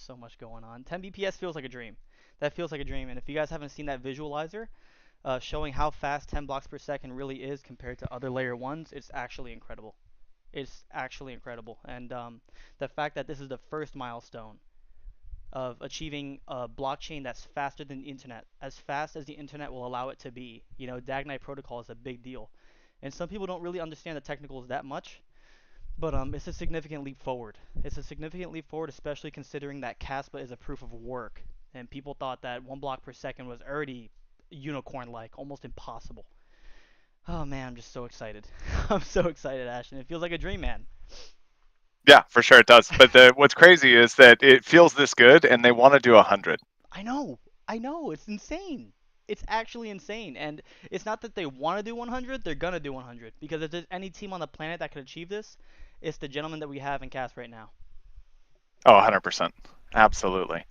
so much going on. 10 BPS feels like a dream. That feels like a dream. And if you guys haven't seen that visualizer showing how fast 10 blocks per second really is compared to other layer ones, it's actually incredible. It's actually incredible. And the fact that this is the first milestone of achieving a blockchain that's faster than the internet, as fast as the internet will allow it to be. You know, DAG protocol is a big deal. And some people don't really understand the technicals that much, but it's a significant leap forward. It's a significant leap forward, especially considering that Caspa is a proof of work, and people thought that 1 block per second was already unicorn-like, almost impossible. Oh man, I'm just so excited. I'm so excited, Ashton. It feels like a dream, man. Yeah, for sure it does. But what's crazy is that it feels this good, and they want to do 100. I know, I know, it's insane. It's actually insane, and it's not that they want to do 100; they're gonna do 100. Because if there's any team on the planet that could achieve this, it's the gentleman that we have in Cast right now. Oh, 100%. Absolutely.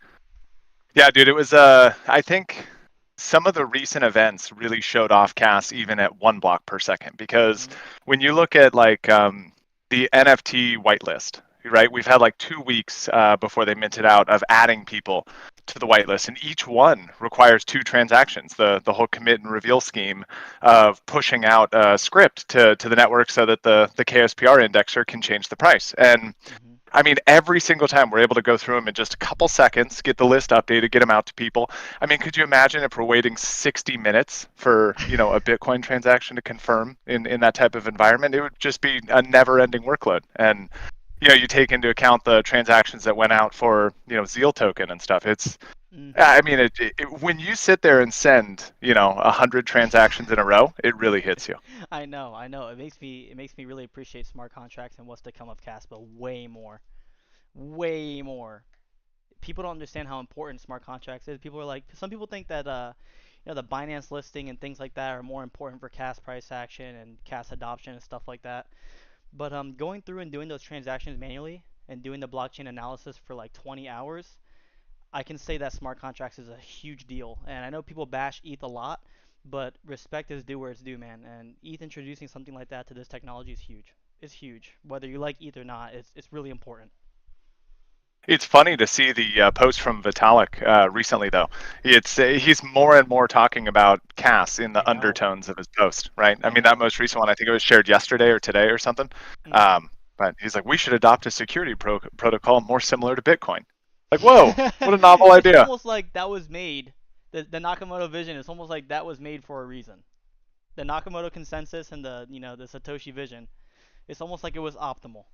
Yeah, dude, it was I think some of the recent events really showed off Cass even at 1 block per second because Mhm. when you look at like the NFT whitelist, right? We've had like 2 weeks before they minted out of adding people to the whitelist, and each one requires two transactions. The whole commit and reveal scheme of pushing out a script to the network so that the KSPR indexer can change the price. And Mhm. I mean, every single time we're able to go through them in just a couple seconds, get the list updated, get them out to people. I mean, could you imagine if we're waiting 60 minutes for, a Bitcoin transaction to confirm in that type of environment? It would just be a never-ending workload. And, you take into account the transactions that went out for, Zeal token and stuff. Mhm. I mean, when you sit there and send, 100 transactions in a row, it really hits you. I know, I know. It makes me really appreciate smart contracts and what's to come of Caspa way more. Way more. People don't understand how important smart contracts is. People are like, some people think that the Binance listing and things like that are more important for CAS price action and CAS adoption and stuff like that. But going through and doing those transactions manually and doing the blockchain analysis for like 20 hours, I can say that smart contracts is a huge deal. And I know people bash ETH a lot, but respect is due where it's due, man. And ETH introducing something like that to this technology is huge. It's huge. Whether you like ETH or not, it's really important. It's funny to see the post from Vitalik recently, though. He's more and more talking about Cass in I the know. undertones of his post, right? I I mean, that know. most recent one, I think it was shared yesterday or today or something. Mhm. But he's like, we should adopt a security protocol more similar to Bitcoin. Like, whoa, what a novel It's idea, almost like that was made. The Nakamoto vision is almost like that was made for a reason. The Nakamoto consensus and the Satoshi vision. It's almost like it was optimal.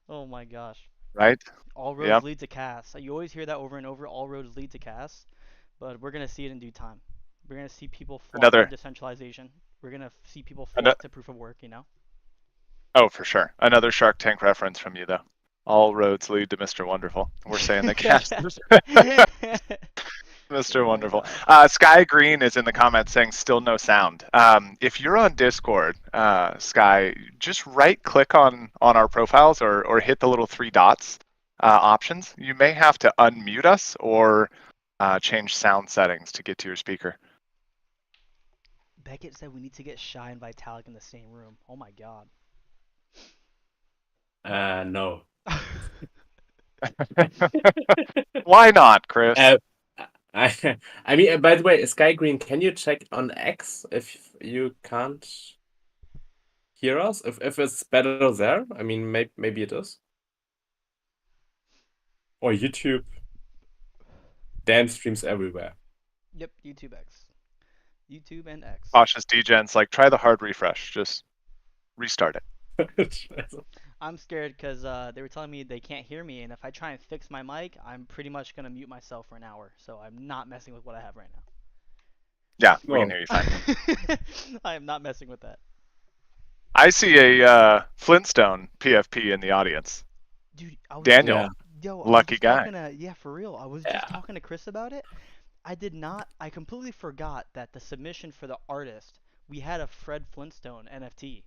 Oh my gosh. right? All Yeah. roads lead to Cass. You always hear that over and over. All roads lead to Cass, but we're gonna see it in due time. We're gonna see people flock to Another, decentralization. We're gonna see people another, flock to proof of work. You know. oh, for sure. Another Shark Tank reference from you, though. All roads lead to Mr. Wonderful. We're saying that Cass. Mr. Oh my Wonderful. gosh. Sky Green is in the comments saying still no sound. If you're on Discord, Sky, just right click on our profiles or hit the little three dots options. You may have to unmute us or change sound settings to get to your speaker. Beckett said we need to get Shy and Vitalik in the same room. Oh my god. No. Why not, Chris? Uh, I I mean, by the way, Sky Green, can you check on X if you can't hear us? If it's better there? I mean, maybe it is. Or YouTube, damn streams everywhere. Yep, YouTube X. YouTube and X. Cautious DGens, like try the hard refresh. Just restart it. I'm scared because they were telling me they can't hear me, and if I try and fix my mic, I'm pretty much gonna mute myself for an hour. So I'm not messing with what I have right Yeah, we can No. hear you fine. now. I am not messing with that. I see a Flintstone PFP in the audience. Dude, I was just Daniel, Yeah. yo, I was lucky just guy. talking to yeah, for real. I was just Yeah. talking to Chris about it. I completely forgot that the submission for the artist, we had a Fred Flintstone NFT.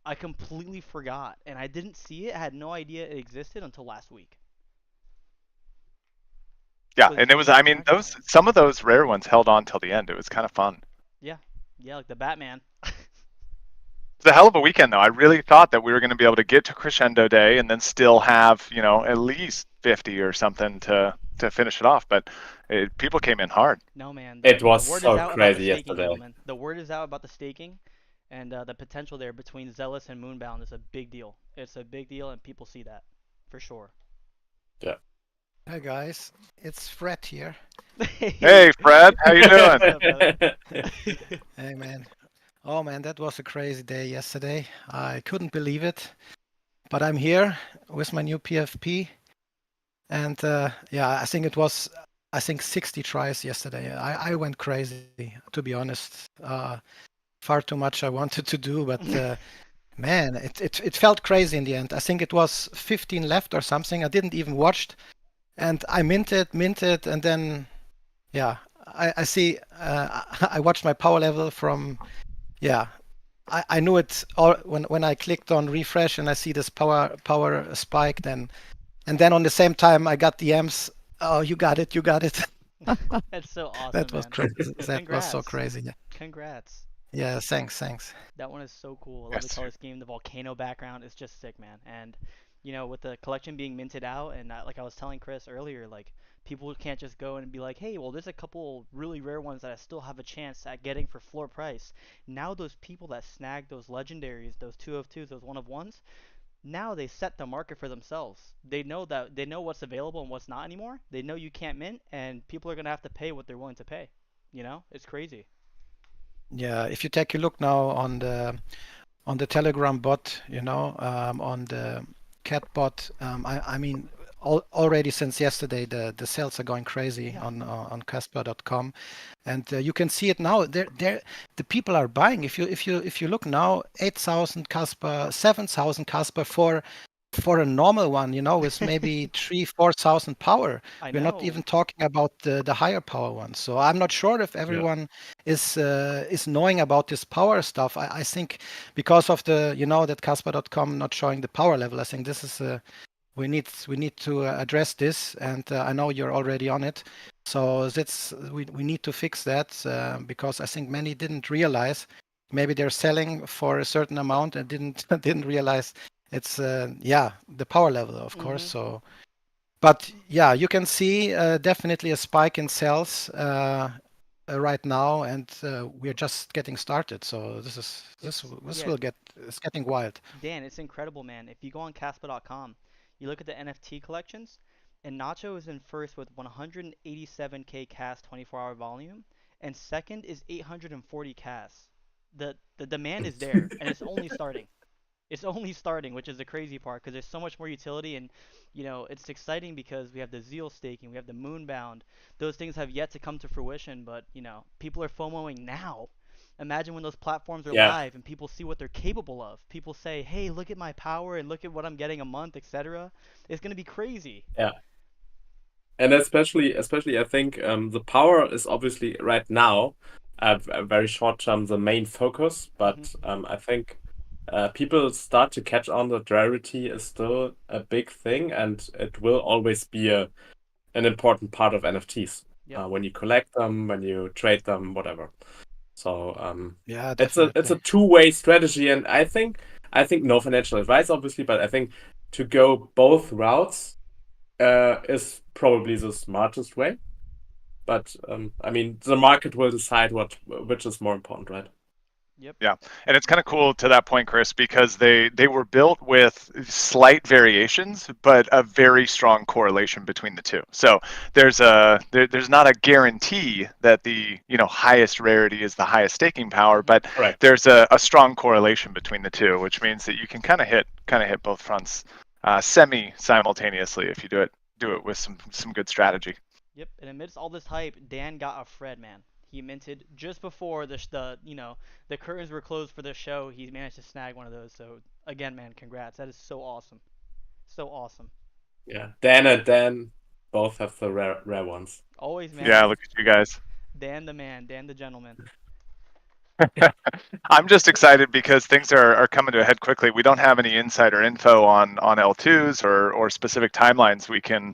I completely forgot, and I didn't see it. I had no idea it existed until last week. Yeah, Was and it was. I just mean, talking about those it. some of those rare ones held on till the end. It was kind of fun. Yeah, yeah, like the Batman. a hell of a weekend, though. I really thought that we were going to be able to get to Crescendo Day and then still have, at least 50 or something to finish it off. But people came in hard. No, man. It The was word is so out about the crazy staking, yesterday. gentlemen. The word is out about the staking, and the potential there between Zealous and Moonbound is a big deal. It's a big deal, and people see that for sure. Yeah. Hi guys, it's Fred here. Hey, Fred, how you doing? What's up, brother? Hey man. Oh man, that was a crazy day yesterday. I couldn't believe it. But I'm here with my new PFP. And yeah, I think 60 tries yesterday. I went crazy, to be honest. Far too much I wanted to do, but man, it felt crazy in the end. I think it was 15 left or something. I didn't even watch. And I minted, and then yeah, I see. I watched my power level from. Yeah, I knew it all when I clicked on refresh and I see this power spike. Then on the same time I got DMs. Oh, you got it, you got it. That's so awesome, That was man. crazy. That was so Congrats. crazy. Yeah, Congrats. yeah. Thanks. That one is so cool. I love the Yes, color scheme. The volcano background is just sick, man. And with the collection being minted out, and like I was telling Chris earlier, like people can't just go and be like, hey, well, there's a couple really rare ones that I still have a chance at getting for floor price. Now those people that snag those legendaries, those 2 of 2s, those 1 of 1s, now they set the market for themselves. They know what's available and what's not anymore. They know you can't mint, and people are gonna have to pay what they're willing to pay. It's crazy. Yeah, if you take a look now on the Telegram bot, on the cat bot, I mean, already since yesterday, the sales are going crazy Yeah. on Casper.com, and you can see it now. The people are buying. If you look now, 8,000 Casper, 7,000 Casper for a normal one, with maybe 3,000-4,000 power. I We're not know. even talking about the higher power ones. So I'm not sure if everyone is knowing about this power stuff. I think because of that Casper.com not showing the power level. I think this is we need to address this, and I know you're already on it. So we need to fix that because I think many didn't realize. Maybe they're selling for a certain amount and didn't realize it's the power level, of course. Mhm. So, but yeah, you can see definitely a spike in sales right now, and we're just getting started. So this Yeah, will it's getting wild. Dan, it's incredible, man. If you go on Caspa.com, you look at the NFT collections, and Nacho is in first with 187k cast 24-hour volume, and second is 840 casts. The demand is there, and it's only starting. It's only starting, which is the crazy part, because there's so much more utility, and it's exciting because we have the Zeal staking, we have the Moonbound. Those things have yet to come to fruition, but people are FOMOing now. Imagine when those platforms are Yeah, live and people see what they're capable of. People say, "Hey, look at my power and look at what I'm getting a month, etc." It's gonna be crazy. yeah. And especially I think the power is obviously right now very short term the main focus, Mhm. but I think people start to catch on that rarity is still a big thing, and it will always be an important part of NFTs Yep. when you collect them, when you trade them, whatever. So Yeah, it's a definitely. two-way strategy, and I think no financial advice, obviously, but I think to go both routes is probably the smartest way. But I mean, the market will decide which is more important, right? Yep. Yeah, and it's kind of cool to that point, Chris, because they were built with slight variations, but a very strong correlation between the two. So there's not a guarantee that the highest rarity is the highest staking power, Mhm. but Correct. there's a strong correlation between the two, which means that you can kind of hit both fronts semi simultaneously if you do it with some good strategy. Yep. And amidst all this hype, Dan got a Fred, man. He minted just before the curtains were closed for the show. He managed to snag one of those. So again, man, congrats. That is so awesome. So awesome. Yeah, Dan and Dan both have the rare ones. Always, man. Yeah, look at you guys. Dan the man. Dan the gentleman. I'm just excited because things are coming to a head quickly. We don't have any insider info on L2s or specific timelines we can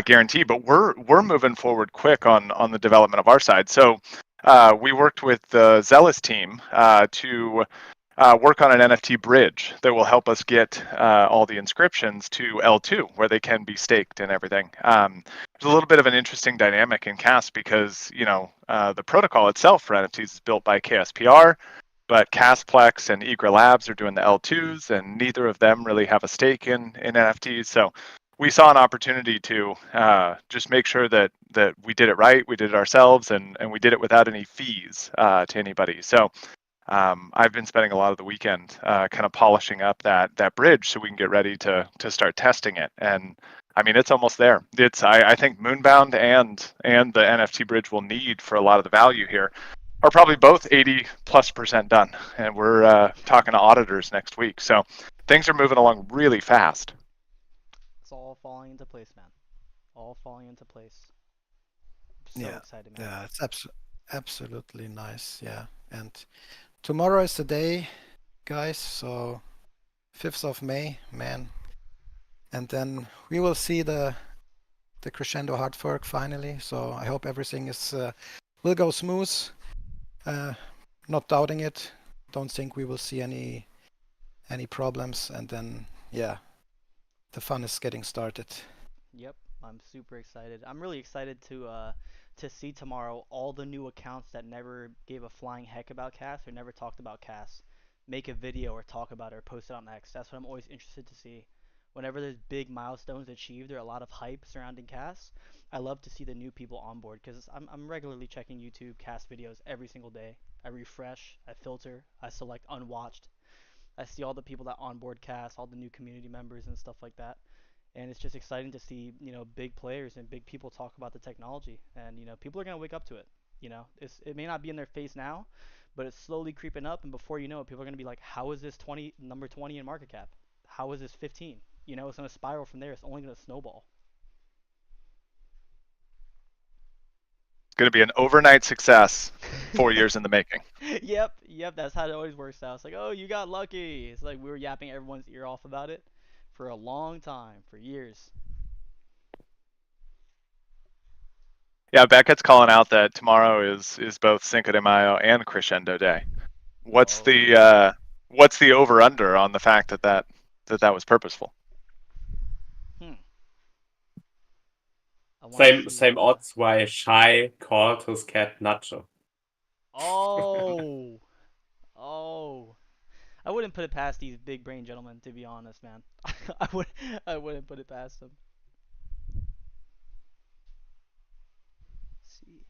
guarantee, but we're moving forward quick on the development of our side. So we worked with the Zealous team to work on an NFT bridge that will help us get all the inscriptions to L2, where they can be staked and everything. There's a little bit of an interesting dynamic in CAS because, the protocol itself for NFTs is built by KSPR, but Casplex and Egra Labs are doing the L2s, and neither of them really have a stake in NFTs. So we saw an opportunity to just make sure that we did it right, we did it ourselves, and we did it without any fees to anybody. So I've been spending a lot of the weekend kind of polishing up that bridge so we can get ready to start testing it. And I mean, it's almost there. I think Moonbound and the NFT bridge we'll need for a lot of the value here are probably both 80+% done. And we're talking to auditors next week. So things are moving along really fast. It's all falling into place, man. All falling into place. I'm so excited, man. Yeah, it's absolutely nice. Yeah, and tomorrow is the day, guys. So 5th of May, man, and then we will see the Crescendo hard fork finally. So I hope everything will go smooth. Not doubting it. Don't think we will see any problems. And then the fun is getting started. Yep, I'm super excited. I'm really excited to see tomorrow all the new accounts that never gave a flying heck about CAS or never talked about CAS make a video or talk about it or post it on X. That's what I'm always interested to see. Whenever there's big milestones achieved or a lot of hype surrounding CAS, I love to see the new people on board because I'm regularly checking YouTube CAS videos every single day. I refresh, I filter, I select unwatched. I see all the people that onboard CAS, all the new community members and stuff like that. And it's just exciting to see, big players and big people talk about the technology. And, people are going to wake up to it. It may not be in their face now, but it's slowly creeping up. And before you know it, people are going to be like, how is this number 20 in market cap? How is this 15? It's going to spiral from there. It's only going to snowball. It's going to be an overnight success, 4 years in the making. Yep, that's how it always works out. It's like, oh, you got lucky. It's like we were yapping everyone's ear off about it for a long time, for years. Yeah, Beckett's calling out that tomorrow is both Cinco de Mayo and Crescendo Day. What's the over under on the fact that was purposeful? Same odds why Shy called his cat Nacho. Oh, I wouldn't put it past these big brain gentlemen, to be honest, man. I wouldn't put it past them. Let's see.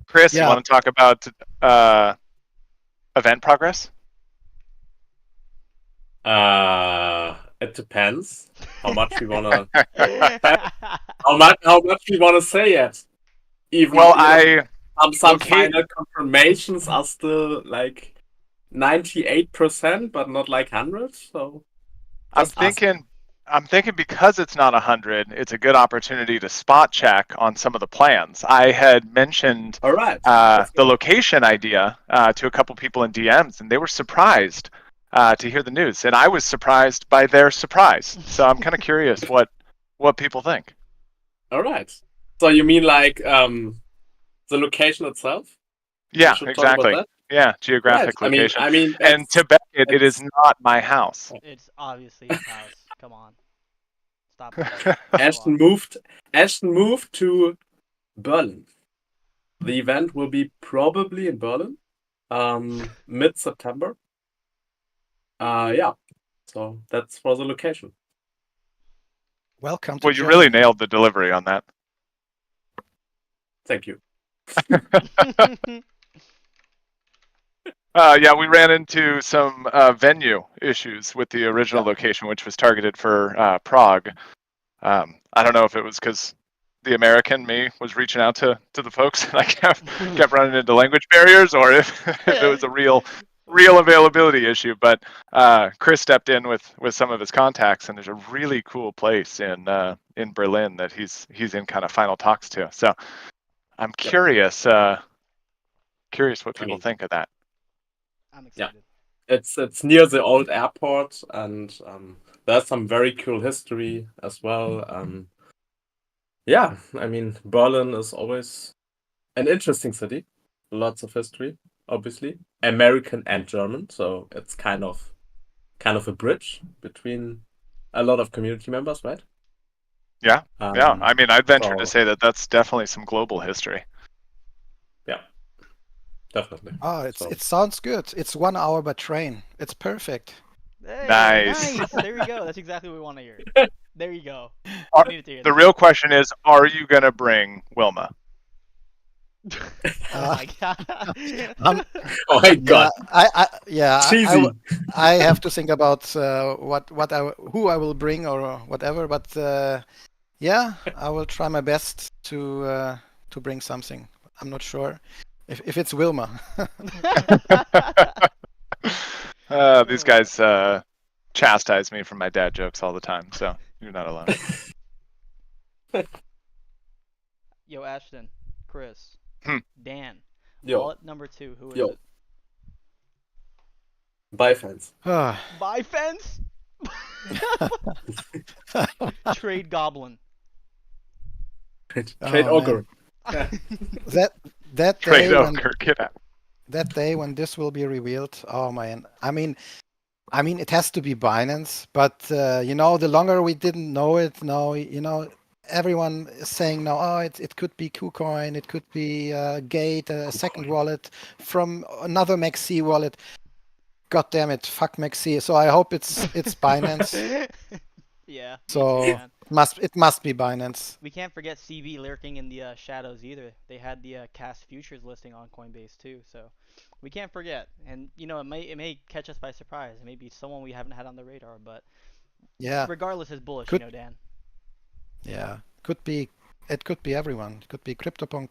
Chris, you want to talk about event progress? It depends how much we wanna how much we wanna say it. Some final confirmations are still like 98%, but not like 100. So I'm thinking because it's not 100, it's a good opportunity to spot check on some of the plans. I had mentioned the location idea to a couple people in DMs, and they were surprised to hear the news, and I was surprised by their surprise. So I'm kind of curious what people think. All right. So you mean like the location itself? Yeah, exactly. Yeah, geographic location. I mean, and to Beckett, it is not my house. It's obviously his house. Come on. Stop. Ashton moved to Berlin. The event will be probably in Berlin, mid-September. So that's for the location. Welcome to Well, you really nailed the delivery on that. Thank you. We ran into some venue issues with the original location, which was targeted for Prague. I don't know if it was because the American me was reaching out to the folks and I kept running into language barriers, or if it was a real availability issue. But Chris stepped in with some of his contacts, and there's a really cool place in Berlin that he's in kind of final talks to. So I'm curious what people think of that. I'm excited. Yeah. It's near the old airport, and there's some very cool history as well. I mean, Berlin is always an interesting city. Lots of history. obviously, American and German, so it's kind of a bridge between a lot of community members, right? Yeah. I mean, I'd venture to So say that that's definitely some global history. yeah, definitely. Oh, So it sounds good. It's 1 hour by train. It's perfect. Hey, Nice. nice. There we go. That's exactly what we want to hear. There you go. Are- We needed to hear The that. real question is, are you gonna bring Wilma? Oh my god. Um, oh my yeah, god, I cheesy. have to think about who I will bring or whatever. But yeah, I will try my best to bring something. I'm not sure if it's Wilma. These guys chastise me for my dad jokes all the time, so you're not alone. Yo, Ashton, Chris, Hmm. Dan, Yo, wallet number 2. Who is yo, it? bye fans. Buy fence. Trade goblin. Trade Oh, ogre. Yeah. that that Trade day when Oker, get out. this will be revealed. Oh man, I mean, it has to be Binance, but you know, the longer we didn't know it, now you know, everyone is saying now, oh, it could be KuCoin, it could be Gate, a second wallet from another Maxi wallet. God damn it, fuck Maxi. So I hope it's Binance. Yeah, me too, So man. it must be Binance. We can't forget CB lurking in the shadows either. They had the cast futures listing on Coinbase too, so we can't forget. And you know, it may catch us by surprise. It may be someone we haven't had on the radar, but Yeah, regardless, it's bullish, you could know, Dan. yeah, could be. It could be everyone. It could be crypto.com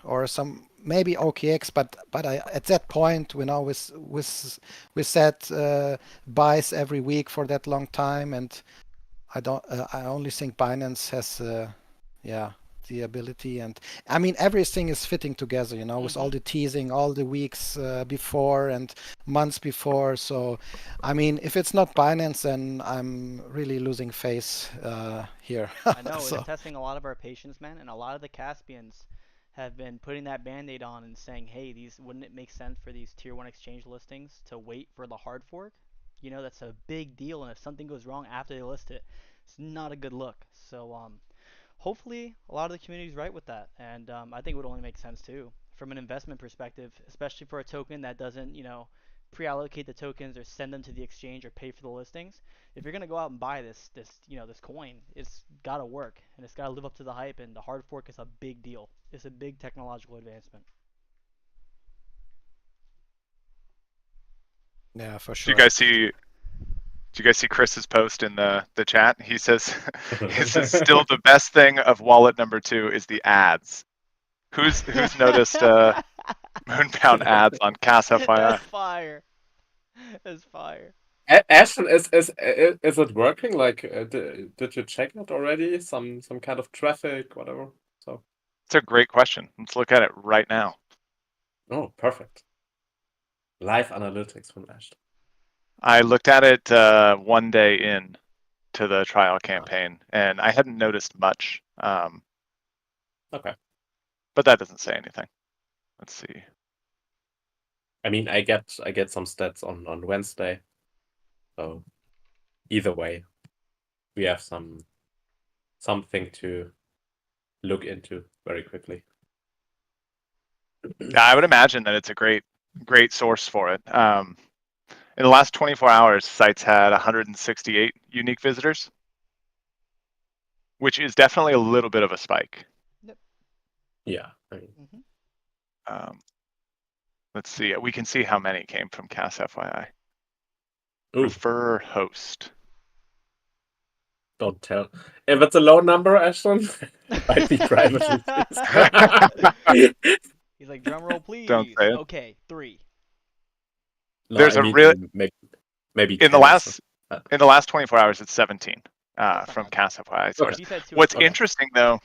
or some maybe OKX, but at that point, you know, with that buys every week for that long time, and I only think Binance has yeah, the ability, and I mean everything is fitting together, you know, with all Mhm. the teasing, all the weeks before and months before. So I mean, if it's not Binance, then I'm really losing faith here. I know it's So testing a lot of our patience, man, and a lot of the Caspians have been putting that band-aid on and saying, "Hey, these wouldn't it make sense for these tier 1 exchange listings to wait for the hard fork? You know, that's a big deal, and if something goes wrong after they list it, it's not a good look." So, hopefully a lot of the community is right with that, and I think it would only make sense too from an investment perspective, especially for a token that doesn't, you know, pre-allocate the tokens or send them to the exchange or pay for the listings. If you're gonna go out and buy this coin, it's gotta work and it's gotta live up to the hype. And the hard fork is a big deal. It's a big technological advancement. yeah, for Did you sure. guys see? Did you guys see Chris's post in the chat? He says, he says, still the best thing of wallet number 2 is the ads. Who's noticed Moonbound ads on Cas That's FYI? fire. That's fire. Ashton, is it working? Like, did you check it already? Some kind of traffic, whatever. So, It's a great question. Let's look at it right now. oh, perfect. Live analytics from Ashton. I looked at it one day in to the trial campaign, and I hadn't noticed much. Okay. But that doesn't say anything. Let's see. I mean, I get some stats on Wednesday. So either way, we have something to look into very quickly. Yeah, I would imagine that it's a great source for it. In the last 24 hours, sites had 168 unique visitors, which is definitely a little bit of a spike. Yep. Yeah. I mean, Let's see. We can see how many came from Cas FYI. ooh, Refer host. don't tell. If it's a low number, Ashton, might be privately. He's like, drum roll, Don't please. say it. Okay, 3. No, There's I a mean, real maybe in the 10 or so. last 24 hours. It's 17 That's not from bad. Cas FYI Okay. source. He said 2 What's or 3. interesting though,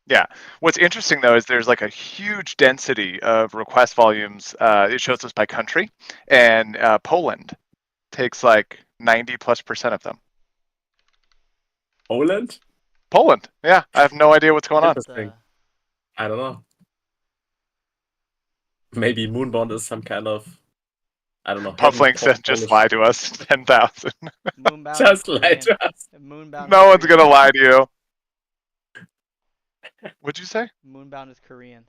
yeah. What's interesting though is there's like a huge density of request volumes. It shows us by country, and Poland takes like 90+% of them. Poland? Poland, yeah. I have no idea what's going Is on. that Interesting. I don't know. maybe Moonbound is some kind of, I don't know, hidden Pufflink said, just Polish. lie to us. 10,000. Moonbound is Just lie Korean. to us. Moonbound is No one's Korean. gonna lie to you. What'd you say? Moonbound is Korean.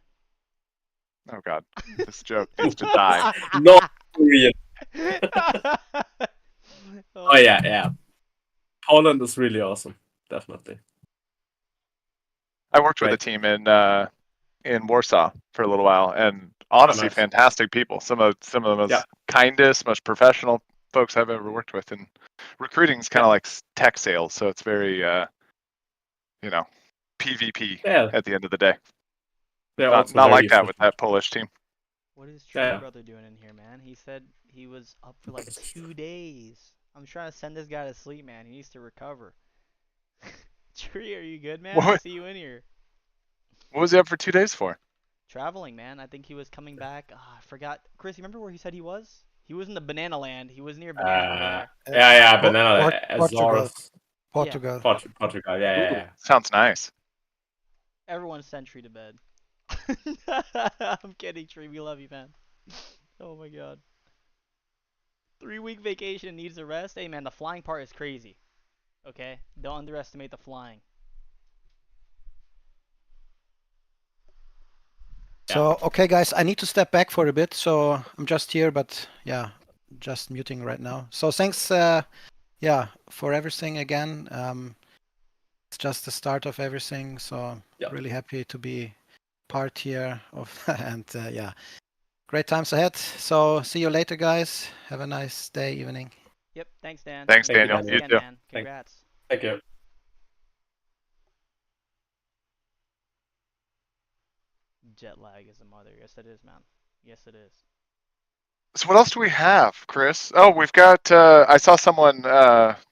Oh God, this joke needs to die. Not Korean. Oh, Oh yeah, yeah. Poland is really awesome. Definitely. I worked with a Right. team in Warsaw for a little while, and honestly, Nice. fantastic people. Some of the most Yeah. kindest, most professional folks I've ever worked with. And recruiting is kind of Yeah. like tech sales, so it's very PvP Yeah. at the end of the day. They're Not also not very like that with efficient. that Polish team. what is Tree Yeah. Brother doing in here, man? He said he was up for like 2 days. I'm trying to send this guy to sleep, man. He needs to recover. Tree, are you good, man? I What see you in here. what was he up for 2 days for? Traveling, man. I think he was coming back. I forgot. Chris, you remember where he said he was? He was in the Banana Land. He was near Banana over there. Yeah, Por- banana Portugal. Azores, Yeah. Portugal. Portugal. Yeah, Ooh, yeah, yeah. sounds nice. Everyone sent Tree to bed. I'm kidding, Tree. We love you, man. Oh my god. 3 week vacation needs a rest. Hey, man, the flying part is crazy. Okay? Don't underestimate the flying. So, okay, guys, I need to step back for a bit. So I'm just here, but yeah, just muting right now. So thanks, yeah, for everything again. It's just the start of everything. So Yeah. really happy to be part here of, and yeah, great times ahead. So see you later, guys. Have a nice day, evening. Yep, thanks, Dan. Thanks, Thank you, Daniel. Congrats Daniel. You again, too. man. Congrats. Thank you. Jet lag is a mother. Yes, it is, man. Yes, it is. So what else do we have, Chris? Oh, we've got. I saw someone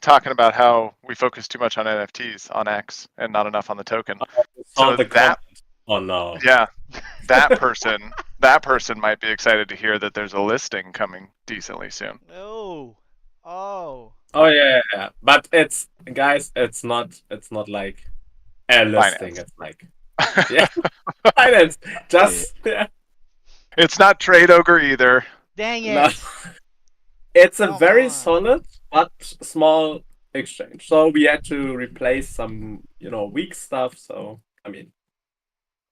talking about how we focus too much on NFTs on X and not enough on the token. Saw So the that, comment. Oh no. yeah, that person might be excited to hear that there's a listing coming decently soon. Oh. Oh. Oh yeah. But it's, guys, it's not like a listing. Finance. It's like, yeah, finance. Just yeah. It's not Trade Ogre either. Dang No. it. It's a Come very on. solid but small exchange. So we had to replace some, weak stuff. So I mean,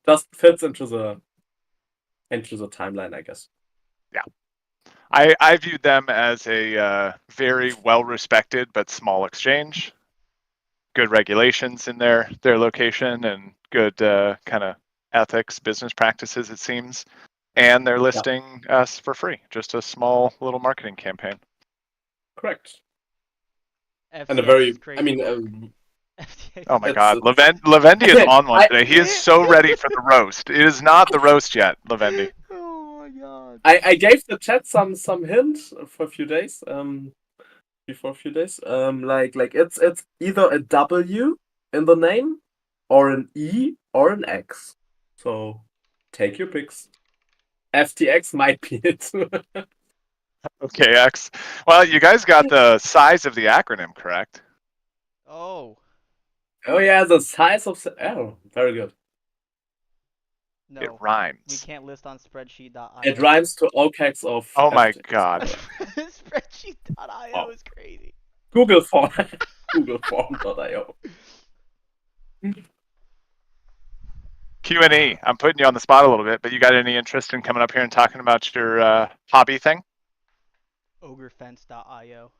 just fits into the timeline, I guess. Yeah. I viewed them as a very well respected but small exchange. Good regulations in their location and good kind of ethics, business practices, it seems. And they're Yeah, listing us for free, just a small little marketing campaign. correct. And a FTX is very, I crazy mean, work. FTX Oh is my it's, God, it's Lavendi is on one I today. He is so ready for the roast. It is not the roast yet, Lavendi. Oh my god. I gave the chat some hint for a few days. Before a few days. Like it's either a W in the name, or an E, or an X. So take your picks. FTX might be it. Okay, X. Well, you guys got the size of the acronym correct. Oh. Oh yeah, the size of the, oh, very good. It No. We rhymes. can't list on spreadsheet.io. It rhymes to OKEX of Oh my FTX. God. Spreadsheet.io Oh. is crazy. Google form. Googleform.io. Q&E. I'm putting you on the spot a little bit, but you got any interest in coming up here and talking about your hobby thing? Ogrefence.io.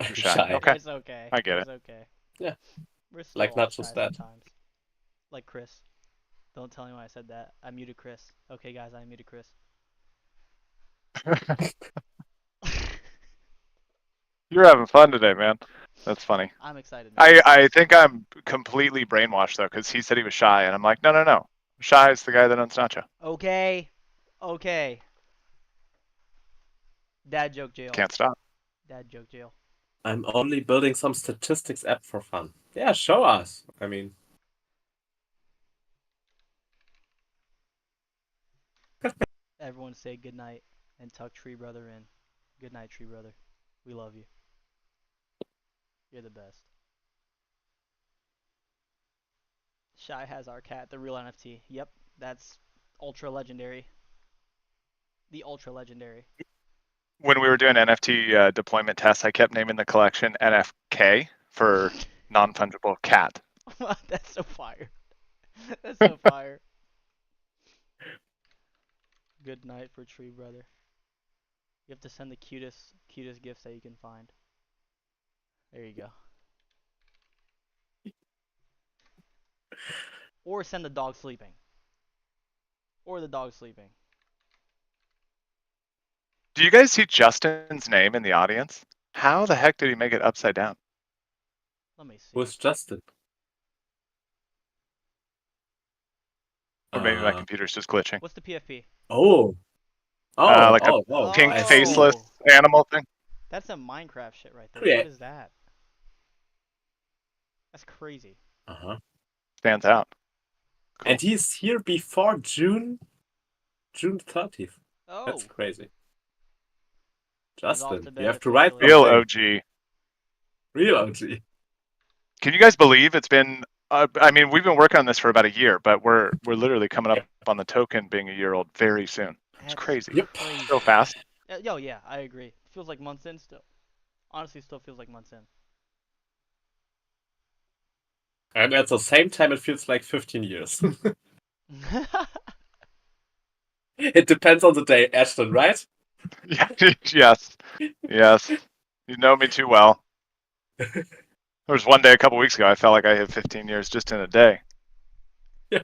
You're shy. Shy. Okay, It's okay. I get It's it. okay. Yeah. We're still Like all Nacho shy said. sometimes. Like Chris. Don't tell me why I said that. I muted Chris. Okay, guys, I muted Chris. You're having fun today, man. That's funny. I'm excited, man. I think I'm completely brainwashed though, because he said he was shy, and I'm like, no. Shy is the guy that owns Nacho. Okay. Okay. Dad joke jail. Can't stop. Dad joke jail. I'm only building some statistics app for fun. Yeah, show us. I mean, Everyone say goodnight and tuck Tree Brother in. Good night, Tree Brother. We love you. You're the best. Shy has our cat, the real NFT. Yep, that's ultra legendary. The ultra legendary. When we were doing NFT deployment tests, I kept naming the collection NFK for non-fungible cat. That's so fire. That's so fire. Good night for Tree Brother. You have to send the cutest gifts that you can find. There you go. Or send the dog sleeping. Or the dog sleeping. Do you guys see Justin's name in the audience? How the heck did he make it upside down? Let me see. Who's Justin? Or maybe my computer's just glitching. What's the PFP? Oh. Like a pink I see. faceless animal thing. That's some Minecraft shit right there. Yeah. What is that? That's crazy. Uh-huh. Stands out. Cool. And he's here before June 30th. Oh. That's crazy. He's off Justin, to bed you have to write officially. Real something. OG. Real OG. Can you guys believe it's been? I mean, we've been working on this for about a year, but we're literally coming up on the token being a year old very soon. It's That's crazy. Yep. crazy. So fast. Yo, yeah, I agree. Feels like months in still. Honestly, still feels like months in. And at the same time, it feels like 15 years. It depends on the day, Ashton, right? Yeah. Yes. Yes. You know me too well. There was one day a couple weeks ago I felt like I hit 15 years just in a day. Yeah.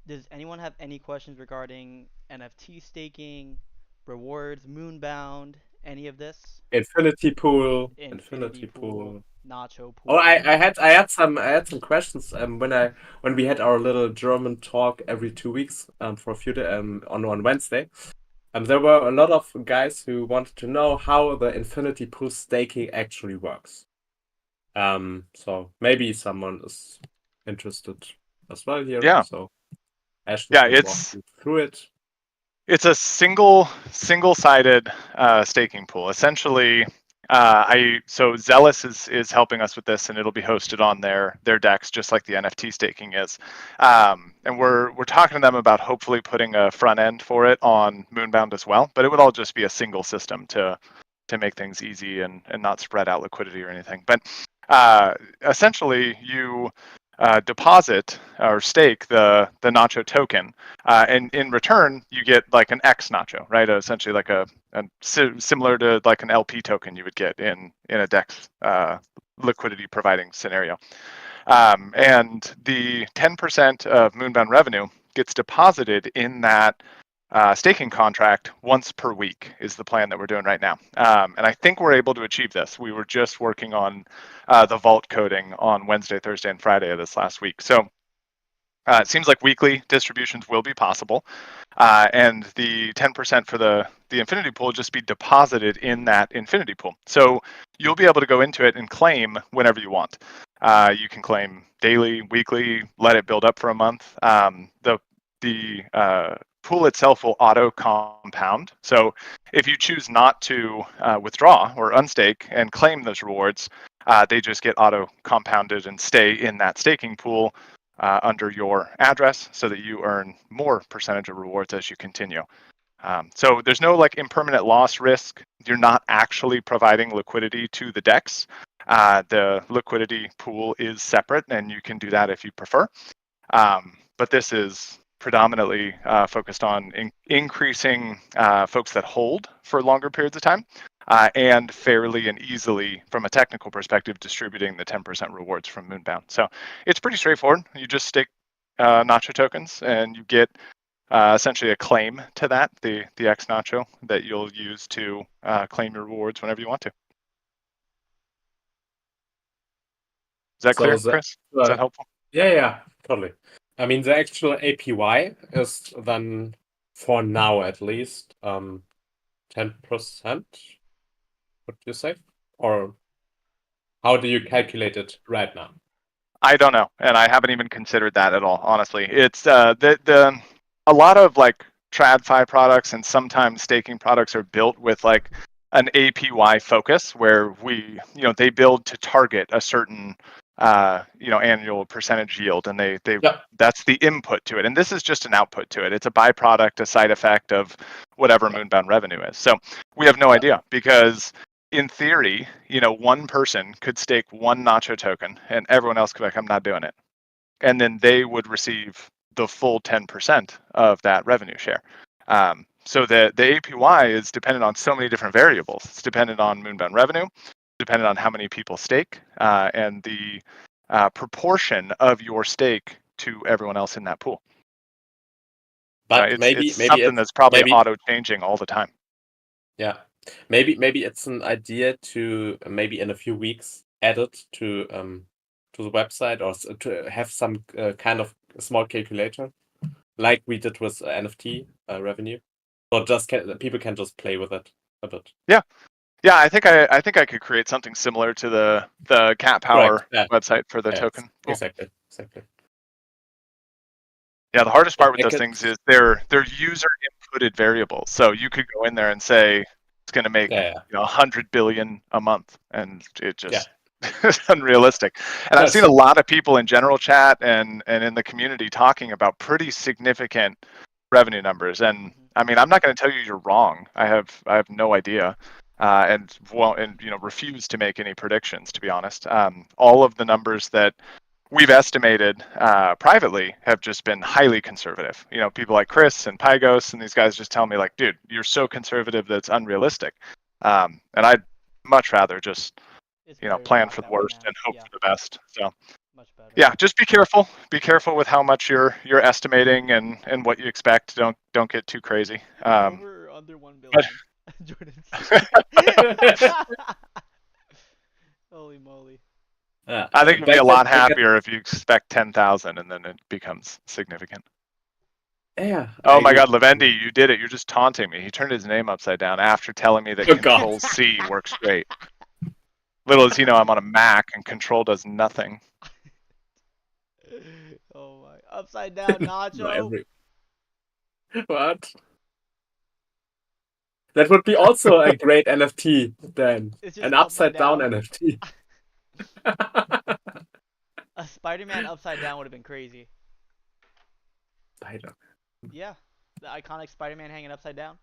Does anyone have any questions regarding NFT staking, rewards, Moonbound, any of this? Infinity Pool. Nacho Pool. Oh, I had some questions when we had our little German talk every 2 weeks for a few on Wednesday. There were a lot of guys who wanted to know how the Infinity Pool staking actually works. So maybe someone is interested as well here. Yeah. So Ashton Yeah, can walk you through it. It's a single-sided staking pool. Essentially, so Zealous is helping us with this, and it'll be hosted on their decks, just like the NFT staking is. And we're talking to them about hopefully putting a front end for it on Moonbound as well. But it would all just be a single system to make things easy and not spread out liquidity or anything. But essentially, you deposit or stake the Nacho token, and in return you get like an X Nacho, right? Essentially like a similar to like an LP token you would get in a DEX liquidity providing scenario. And the 10% of Moonbound revenue gets deposited in that staking contract once per week is the plan that we're doing right now. And I think we're able to achieve this. We were just working on the vault coding on Wednesday, Thursday, and Friday of this last week. So it seems like weekly distributions will be possible. And the 10% for the Infinity Pool will just be deposited in that Infinity Pool. So you'll be able to go into it and claim whenever you want. You can claim daily, weekly, let it build up for a month. The pool itself will auto compound. So if you choose not to withdraw or unstake and claim those rewards, they just get auto compounded and stay in that staking pool under your address so that you earn more percentage of rewards as you continue. So there's no like impermanent loss risk. You're not actually providing liquidity to the DEX. The liquidity pool is separate, and you can do that if you prefer. But this is predominantly focused on increasing folks that hold for longer periods of time, and fairly and easily, from a technical perspective, distributing the 10% rewards from Moonbound. So it's pretty straightforward. You just stake Nacho tokens, and you get essentially a claim to that, the X Nacho, that you'll use to claim your rewards whenever you want to. Is that clear, Chris? Is that helpful? Yeah, totally. I mean, the actual APY is then, for now at least, 10%. What do you say? Or how do you calculate it right now? I don't know, and I haven't even considered that at all. Honestly, it's a lot of like TradFi products and sometimes staking products are built with like an APY focus where they build to target a certain annual percentage yield, and they Yep. that's the input to it, and this is just an output to it. It's a byproduct, a side effect of whatever Moonbound revenue is. So we have no idea, because in theory, one person could stake one Nacho token and everyone else could be like, I'm not doing it, and then they would receive the full 10% of that revenue share. So the APY is dependent on so many different variables. It's dependent on Moonbound revenue, dependent on how many people stake, and the proportion of your stake to everyone else in that pool. But It's something that's probably auto-changing all the time. Yeah, maybe it's an idea to maybe in a few weeks add it to the website, or to have some kind of small calculator, like we did with NFT revenue, or people can just play with it a bit. Yeah, I think I could create something similar to the Cat Power website for the token pool. Exactly. Yeah, the hardest part with those things is they're user inputted variables. So you could go in there and say it's going to make 100 billion a month, and it just is unrealistic. And I've seen a lot of people in general chat and in the community talking about pretty significant revenue numbers. And I mean, I'm not going to tell you you're wrong. I have no idea, and refuse to make any predictions, to be honest. All of the numbers that we've estimated privately have just been highly conservative. People like Chris and Pygos and these guys just tell me like, dude, you're so conservative that's unrealistic. And I'd much rather just plan for the worst and hope for the best. So yeah, just be careful. Be careful with how much you're estimating and what you expect. Don't get too crazy. Over under 1 billion. Jordan. Holy moly. I think you'd be a lot happier if you expect 10,000 and then it becomes significant. Yeah. Oh my God, Levendi, you did it. You're just taunting me. He turned his name upside down after telling me that Control-C works great. Little does he know I'm on a Mac and Control does nothing. Oh my. Upside down Nacho. What? That would be also a great NFT then. An upside down NFT. A Spider-Man upside down would have been crazy. Spider. Yeah, the iconic Spider-Man hanging upside down.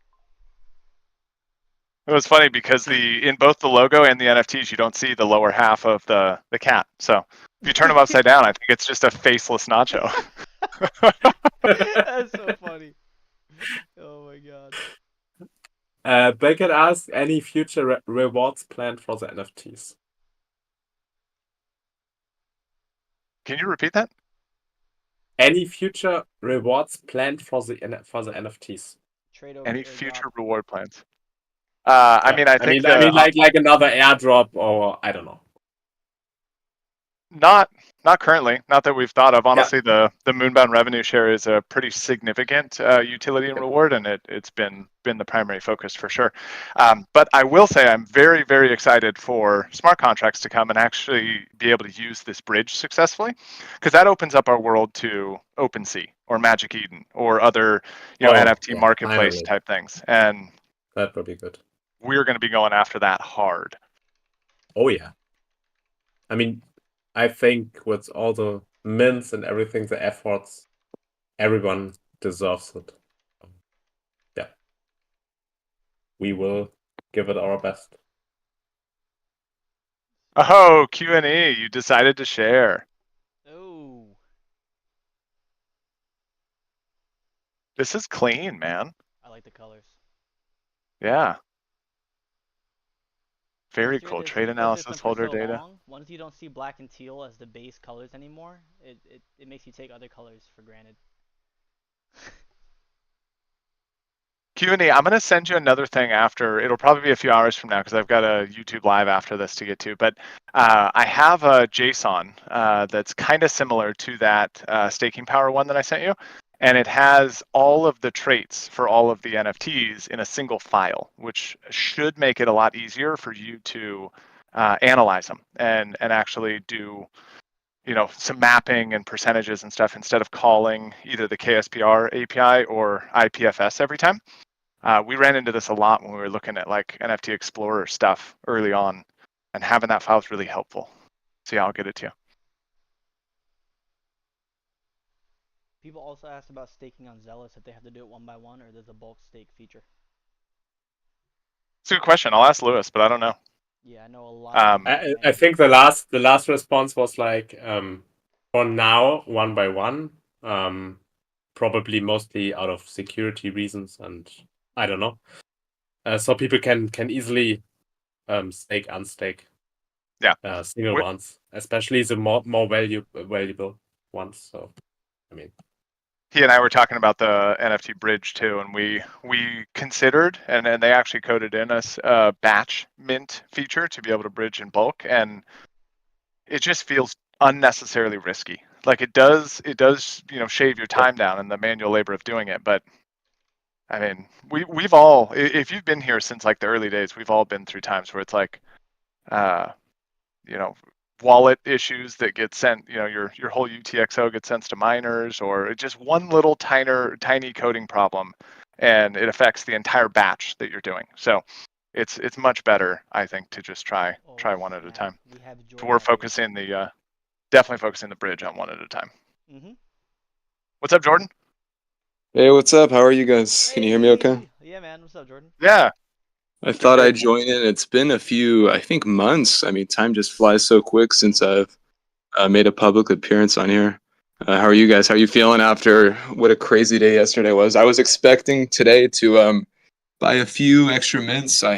It was funny because in both the logo and the NFTs, you don't see the lower half of the cat. So if you turn him upside down, I think it's just a faceless Nacho. That's so funny. Oh my God. Beckett asked, any future rewards planned for the NFTs? Can you repeat that? Any future rewards planned for the NFTs? Any future reward plans? I mean, I think like another airdrop, or I don't know. Not currently. Not that we've thought of. Honestly, the Moonbound revenue share is a pretty significant utility and reward, and it's been the primary focus for sure. But I will say I'm very, very excited for smart contracts to come and actually be able to use this bridge successfully, because that opens up our world to OpenSea or Magic Eden or other NFT marketplace type things, and that would be good. We're going to be going after that hard. Oh yeah. I mean, I think with all the mints and everything, the efforts, everyone deserves it. Yeah. We will give it our best. Oh, Q&E, you decided to share. Oh. This is clean, man. I like the colors. Yeah. Very cool. Trade analysis, holder data. Once you don't see black and teal as the base colors anymore, it makes you take other colors for granted. Q&E, I'm going to send you another thing after. It'll probably be a few hours from now because I've got a YouTube live after this to get to. But I have a JSON that's kind of similar to that staking power one that I sent you. And it has all of the traits for all of the NFTs in a single file, which should make it a lot easier for you to analyze them and actually do some mapping and percentages and stuff instead of calling either the KSPR API or IPFS every time. We ran into this a lot when we were looking at like NFT Explorer stuff early on, and having that file is really helpful. So yeah, I'll get it to you. People also asked about staking on Zealous, if they have to do it one by one, or there's a bulk stake feature. It's a good question. I'll ask Lewis, but I don't know. Yeah, I know a lot of people I think the last response was like, for now, one by one, probably mostly out of security reasons, and I don't know. So people can easily stake, unstake. Yeah. Single ones, especially the more valuable ones. So, I mean, he and I were talking about the NFT bridge too, and we considered and they actually coded in us a batch mint feature to be able to bridge in bulk, and it just feels unnecessarily risky. Like it does shave your time down and the manual labor of doing it, but I mean, we've all, if you've been here since like the early days, we've all been through times where it's like, you know, wallet issues that get sent, your whole UTXO gets sent to miners, or just one little tiny coding problem, and it affects the entire batch that you're doing. So it's much better, I think, to just try one at a time. We have So we're focusing definitely focusing the bridge on one at a time. Mm-hmm. What's up, Jordan? Hey, what's up? How are you guys? Can you hear me okay? Yeah, man. What's up, Jordan? Yeah. I thought I'd join in. It's been a few, I think, months. I mean, time just flies so quick since I've made a public appearance on here. How are you guys? How are you feeling after what a crazy day yesterday was? I was expecting today to buy a few extra mints. I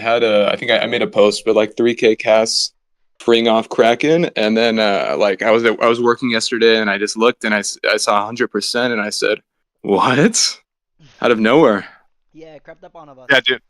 think I made a post, but like 3K casts freeing off Kraken, and then like I was working yesterday, and I just looked and I saw 100%, and I said, "What?" Out of nowhere. Yeah, it crept up on us. Yeah, dude.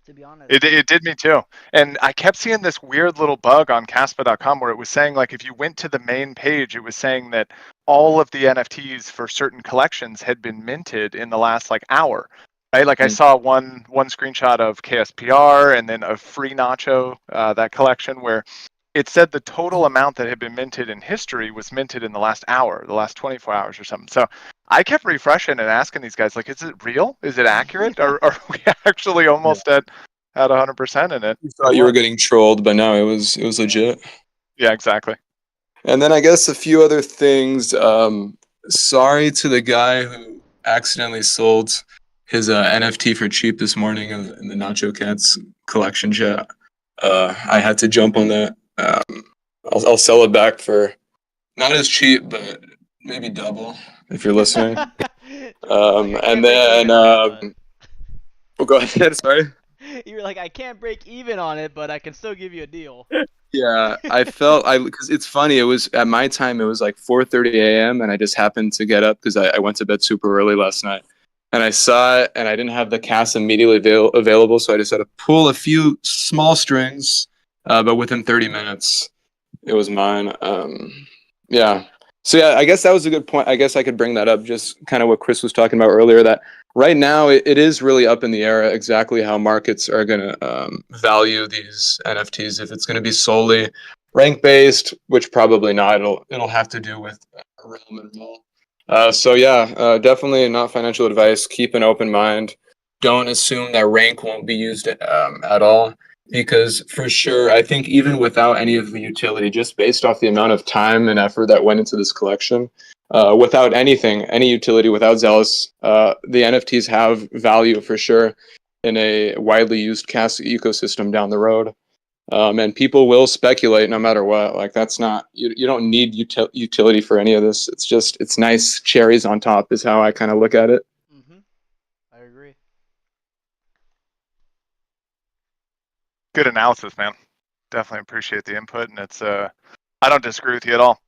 To be honest. It did me too. And I kept seeing this weird little bug on Caspa.com where it was saying, like, if you went to the main page, it was saying that all of the NFTs for certain collections had been minted in the last like hour. Right? Like I saw one screenshot of KSPR and then a free Nacho, that collection, where it said the total amount that had been minted in history was minted in the last hour, the last 24 hours or something. So I kept refreshing and asking these guys, like, is it real? Is it accurate? Are we actually almost at 100% in it? You thought you were getting trolled, but no, it was legit. Yeah, exactly. And then I guess a few other things. Sorry to the guy who accidentally sold his NFT for cheap this morning in the Nacho Cats collection chat. I had to jump on that. I'll sell it back for not as cheap, but maybe double if you're listening. And then go ahead. Sorry. You were like, I can't break even on it, but I can still give you a deal. Yeah, because it's funny. It was at my time. It was like 4:30 a.m. and I just happened to get up because I went to bed super early last night, and I saw it, and I didn't have the cast immediately available, so I just had to pull a few small strings, but within 30 minutes, it was mine. Yeah. So yeah, I guess that was a good point. I guess I could bring that up, just kind of what Chris was talking about earlier, that right now it is really up in the air exactly how markets are going to value these NFTs. If it's going to be solely rank based, which probably not. It'll have to do with realm and role. So yeah, definitely not financial advice. Keep an open mind. Don't assume that rank won't be used at all. Because for sure, I think even without any of the utility, just based off the amount of time and effort that went into this collection, without anything, any utility, without Zealous, the NFTs have value for sure in a widely used cast ecosystem down the road. And people will speculate no matter what. Like that's not, you don't need utility for any of this. It's nice cherries on top is how I kind of look at it. Mm-hmm. I agree. Good analysis, man. Definitely appreciate the input, and it's I don't disagree with you at all.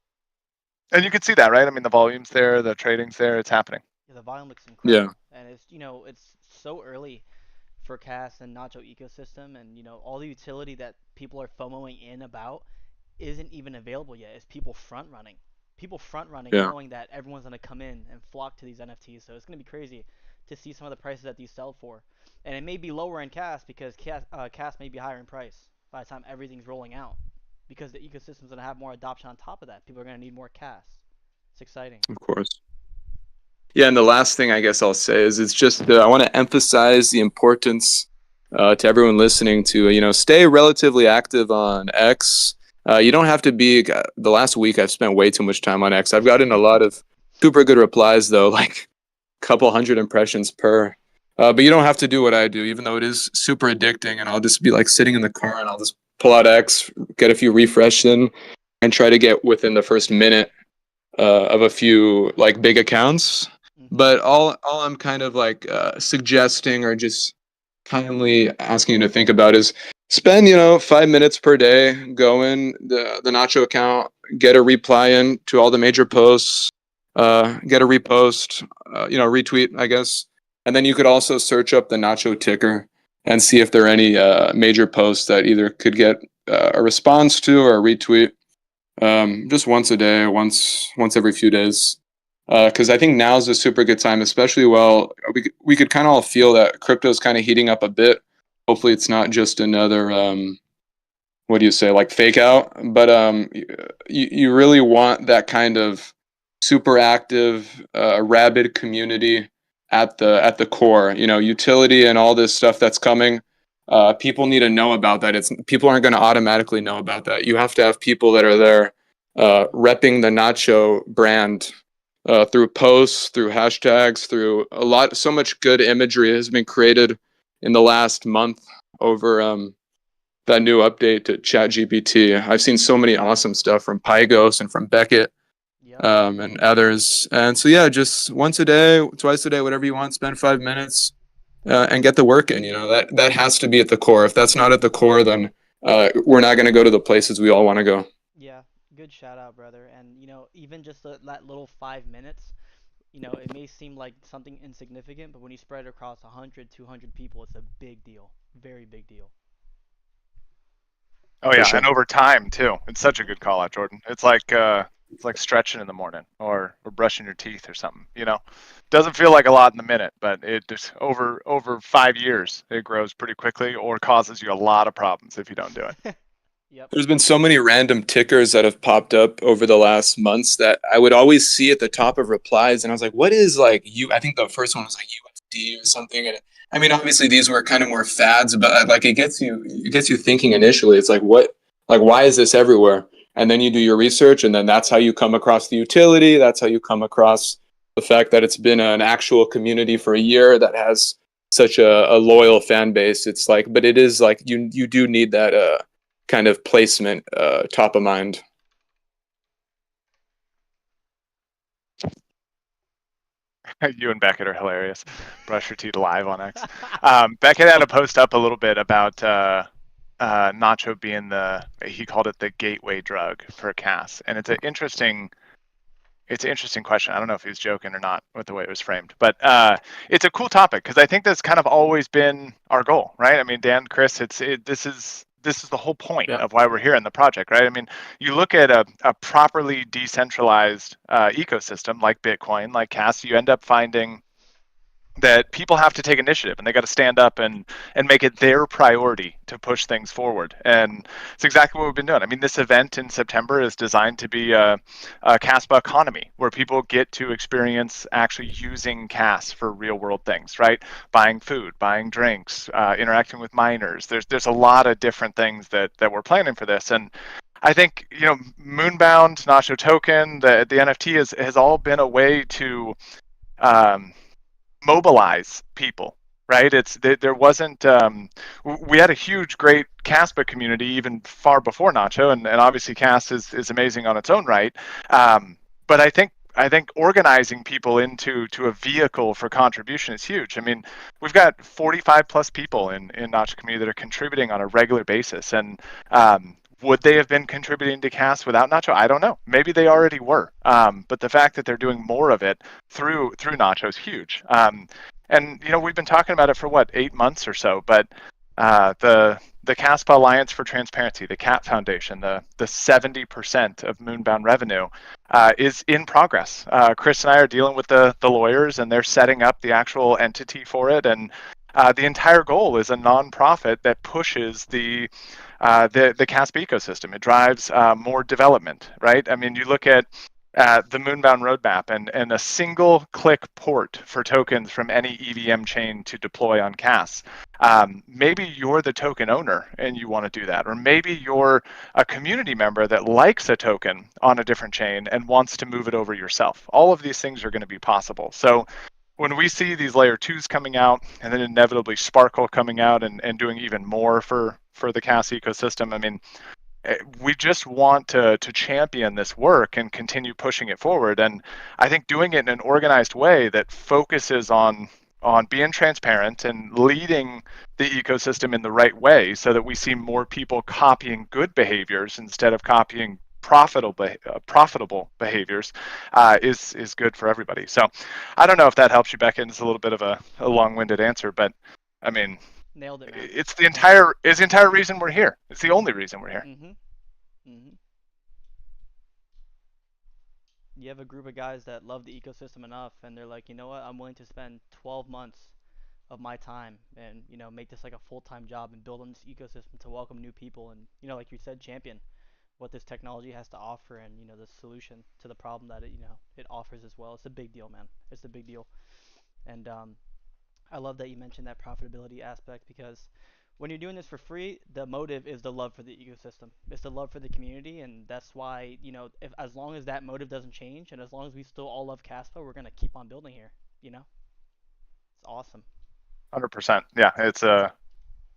And you can see that, right? I mean, the volume's there, the trading's there, it's happening. Yeah, the volume looks incredible. Yeah. And it's so early for Cast and Nacho ecosystem, and all the utility that people are FOMOing in about isn't even available yet. It's people front running. Yeah. Knowing that everyone's gonna come in and flock to these NFTs. So it's gonna be crazy to see some of the prices that these sell for. And it may be lower in Cast because Cast may be higher in price by the time everything's rolling out. Because the ecosystem's gonna have more adoption on top of that. People are gonna need more Cast. It's exciting. Of course. Yeah, and the last thing I guess I'll say is it's just I want to emphasize the importance to everyone listening to stay relatively active on X. You don't have to be. The last week I've spent way too much time on X. I've gotten a lot of super good replies though, like a couple hundred impressions per. But you don't have to do what I do, even though it is super addicting. And I'll just be like sitting in the car and I'll just pull out X, get a few refresh in, and try to get within the first minute of a few like big accounts. But all I'm kind of like suggesting or just kindly asking you to think about is spend 5 minutes per day, go in the Nacho account, get a reply in to all the major posts, get a repost, retweet, I guess. And then you could also search up the Nacho ticker and see if there are any major posts that either could get a response to or a retweet. Just once a day, once every few days. Because I think now is a super good time, especially we could kind of all feel that crypto is kind of heating up a bit. Hopefully, it's not just another what do you say, like fake out. But you really want that kind of super active, rabid community at the core. Utility and all this stuff that's coming. People need to know about that. People aren't going to automatically know about that. You have to have people that are there repping the Nacho brand. Through posts, through hashtags, through so much good imagery has been created in the last month over that new update to ChatGPT. I've seen so many awesome stuff from Pygos and from Beckett and others. And so, yeah, just once a day, twice a day, whatever you want, spend 5 minutes and get the work in. That has to be at the core. If that's not at the core, then we're not going to go to the places we all want to go. Yeah, good shout out, brother. And even just that little 5 minutes, it may seem like something insignificant, but when you spread it across 100, 200 people, it's a big deal, very big deal. Oh yeah, sure. And over time too. It's such a good call out, Jordan. It's like stretching in the morning or brushing your teeth or something. Doesn't feel like a lot in the minute, but it just over 5 years it grows pretty quickly or causes you a lot of problems if you don't do it. Yep. There's been so many random tickers that have popped up over the last months that I would always see at the top of replies, and I was like, "What is like you?" I think the first one was like USD or something, and I mean, obviously these were kind of more fads, but like it gets you thinking initially. It's like why is this everywhere? And then you do your research, and then that's how you come across the utility. That's how you come across the fact that it's been an actual community for a year that has such a loyal fan base. It's like, but it is like you do need that kind of placement top of mind. You and Beckett are hilarious. Brush your teeth live on X. Beckett had a post up a little bit about Nacho being he called it the gateway drug for CAS, and it's an interesting question. I don't know if he was joking or not with the way it was framed, but it's a cool topic because I think that's kind of always been our goal, right? I mean, Dan, Chris, this is the whole point of why we're here in the project, right? I mean, you look at a properly decentralized ecosystem like Bitcoin, like CAS, you end up finding that people have to take initiative and they got to stand up and make it their priority to push things forward. And it's exactly what we've been doing. I mean, this event in September is designed to be a CASPA economy where people get to experience actually using CAS for real world things, right? Buying food, buying drinks, interacting with miners. There's a lot of different things that we're planning for this. And I think, Moonbound, Nacho Token, the NFT has all been a way to mobilize people, right? There wasn't we had a huge great CASPA community even far before Nacho, and obviously CAS is amazing on its own right, but I think organizing people into a vehicle for contribution is huge. I mean, we've got 45 plus people in Nacho community that are contributing on a regular basis, and would they have been contributing to CAS without Nacho? I don't know. Maybe they already were. But the fact that they're doing more of it through Nacho is huge. And we've been talking about it for 8 months or so. But the CASPA Alliance for Transparency, the CAT Foundation, the 70% of Moonbound revenue is in progress. Chris and I are dealing with the lawyers, and they're setting up the actual entity for it. And the entire goal is a nonprofit that pushes the CASPA ecosystem. It drives more development, right? I mean, you look at at the Moonbound roadmap and a single click port for tokens from any EVM chain to deploy on CAS. Maybe you're the token owner and you want to do that, or maybe you're a community member that likes a token on a different chain and wants to move it over yourself. All of these things are going to be possible. So when we see these layer 2s coming out and then inevitably Sparkle coming out and doing even more for the CAS ecosystem, I mean, we just want to champion this work and continue pushing it forward. And I think doing it in an organized way that focuses on being transparent and leading the ecosystem in the right way so that we see more people copying good behaviors instead of copying profitable behaviors is good for everybody. So I don't know if that helps you, Becca. It's a little bit of a long-winded answer, but I mean, Nailed it, man. it's the entire reason we're here. It's the only reason we're here. You have a group of guys that love the ecosystem enough, and they're like, you know what, I'm willing to spend 12 months of my time and, you know, make this like a full-time job and build on this ecosystem to welcome new people and, you know, like you said, champion what this technology has to offer and, you know, the solution to the problem that it, you know, it offers as well. It's a big deal, man. It's a big deal. And I love that you mentioned that profitability aspect, because when you're doing this for free, the motive is the love for the ecosystem. It's the love for the community, and that's why, you know, if as long as that motive doesn't change, and as long as we still all love Caspa, we're gonna keep on building here. You know, it's awesome. 100%. Yeah,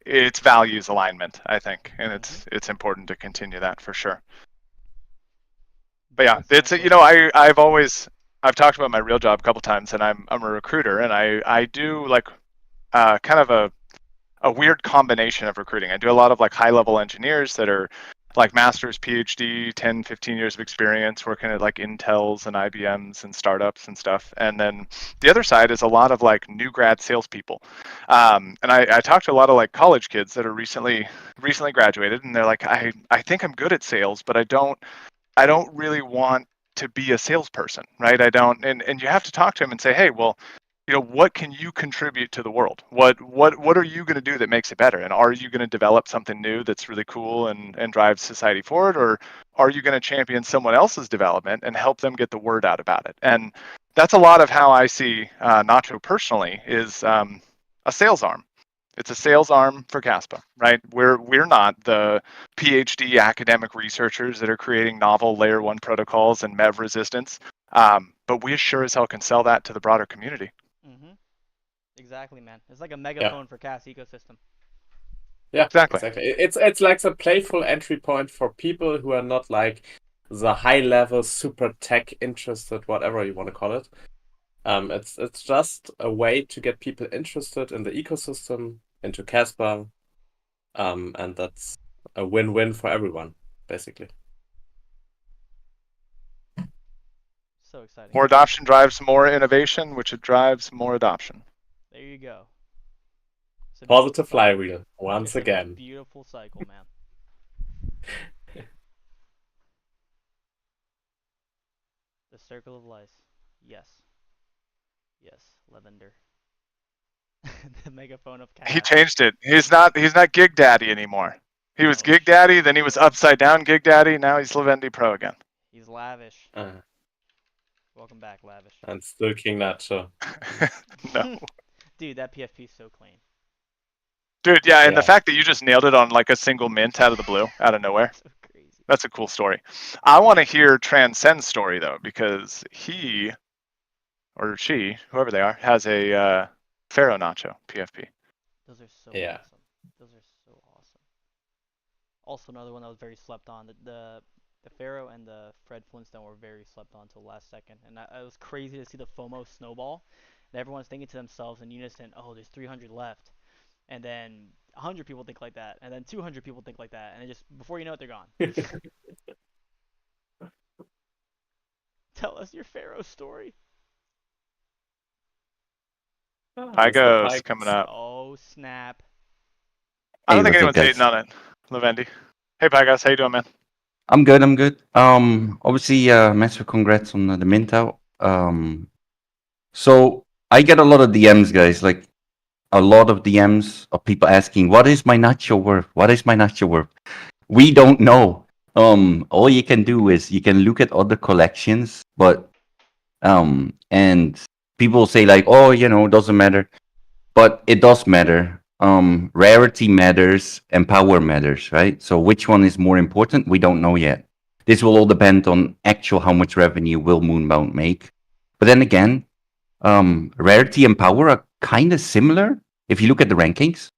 it's values alignment, I think, and it's important to continue that for sure. But yeah, it's you know, I've talked about my real job a couple times, and I'm a recruiter, and I do like kind of a weird combination of recruiting. I do a lot of like high level engineers that are like master's, PhD, 10, 15 years of experience working at like Intels and IBMs and startups and stuff. And then the other side is a lot of like new grad salespeople. And I talked to a lot of like college kids that are recently graduated, and they're like, I think I'm good at sales, but I don't really want to be a salesperson, right? I don't, and you have to talk to them and say, hey, well, you know, what can you contribute to the world? What are you going to do that makes it better? And are you going to develop something new that's really cool and drives society forward? Or are you going to champion someone else's development and help them get the word out about it? And that's a lot of how I see Nacho personally, is a sales arm. It's a sales arm for Caspa, right? We're not the PhD academic researchers that are creating novel layer 1 protocols and MEV resistance, but we sure as hell can sell that to the broader community. Exactly, man. It's like a megaphone for CAS ecosystem. Yeah, exactly. It's like a playful entry point for people who are not like the high level super tech interested, whatever you want to call it. It's just a way to get people interested in the ecosystem, into Caspa, and that's a win-win for everyone, basically. So exciting. More adoption drives more innovation, which it drives more adoption. There you go. Positive flywheel, once again. Beautiful cycle, man. The circle of life. Yes. Yes, Lavender. The megaphone of CAS. He changed it. He's not Gig Daddy anymore. He was Gig Daddy, then he was upside down Gig Daddy, now he's Lavendi Pro again. He's lavish. Welcome back, lavish. And still King Nacho. No. Dude, that PFP is so clean. Dude, yeah, and the fact that you just nailed it on like a single mint out of the blue, out of nowhere. So crazy. That's a cool story. I want to hear Transcend's story though, because he or she, whoever they are, has a Pharaoh Nacho PFP. Those are so awesome. Those are so awesome. Also, another one that was very slept on. The Pharaoh and the Fred Flintstone were very slept on until last second, and it was crazy to see the FOMO snowball. And everyone's thinking to themselves in unison, "Oh, there's 300 left," and then 100 people think like that, and then 200 people think like that, and it just before you know it, they're gone. Tell us your Pharaoh story. Pygo's coming up. Oh snap! I don't think anyone's hating on it, Lavendi. Hey Pygos, how you doing, man? I'm good. Obviously, massive congrats on the mint out. So I get a lot of DMs, guys. Like a lot of DMs of people asking, "What is my Nacho worth? What is my Nacho worth?" We don't know. All you can do is you can look at other collections, but and people say like, oh, it doesn't matter, but it does matter. Rarity matters and power matters, right? So which one is more important? We don't know yet. This will all depend on actual how much revenue will Moonbound make. But then again, rarity and power are kind of similar if you look at the rankings.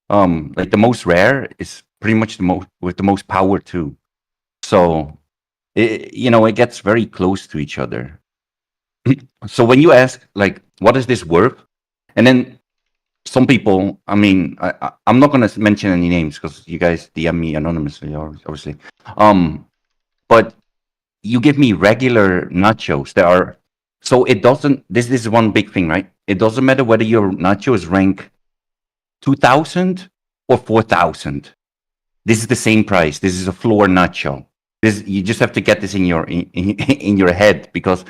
Like the most rare is pretty much the most with the most power too. So it gets very close to each other. So when you ask like, what is this worth? And then some people, I mean, I'm not going to mention any names because you guys DM me anonymously, obviously. But you give me regular nachos that are, so it doesn't, this is one big thing, right? It doesn't matter whether your nachos rank 2,000 or 4,000. This is the same price. This is a floor nacho. You just have to get this in in your head because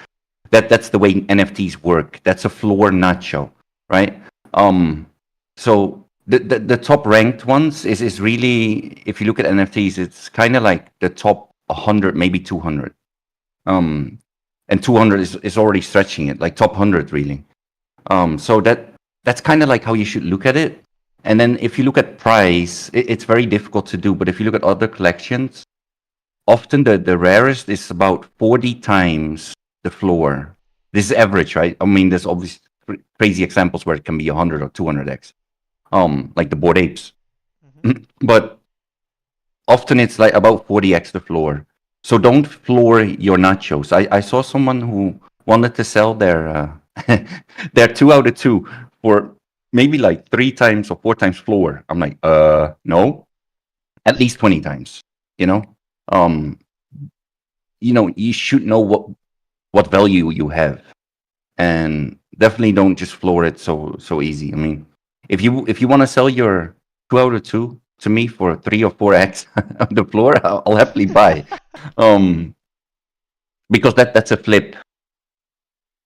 that's the way NFTs work. That's a floor nacho, right? So the top ranked ones is really, if you look at NFTs, it's kind of like the top 100, maybe 200. And 200 is already stretching it, like top 100 really. So that's kind of like how you should look at it. And then if you look at price, it's very difficult to do. But if you look at other collections, often the rarest is about 40 times the floor. This is average, right? I mean, there's obviously crazy examples where it can be 100 or 200x, like the Bored Apes. But often it's like about 40x the floor. So don't floor your nachos. I saw someone who wanted to sell their 2 out of 2 for maybe like 3 times or 4 times floor. I'm like, no, at least 20 times. You know, um, you should know what value you have, and definitely don't just floor it so easy. I mean, if you want to sell your 2 out of 2 to me for 3 or 4x on the floor, I'll happily buy. Because that's a flip.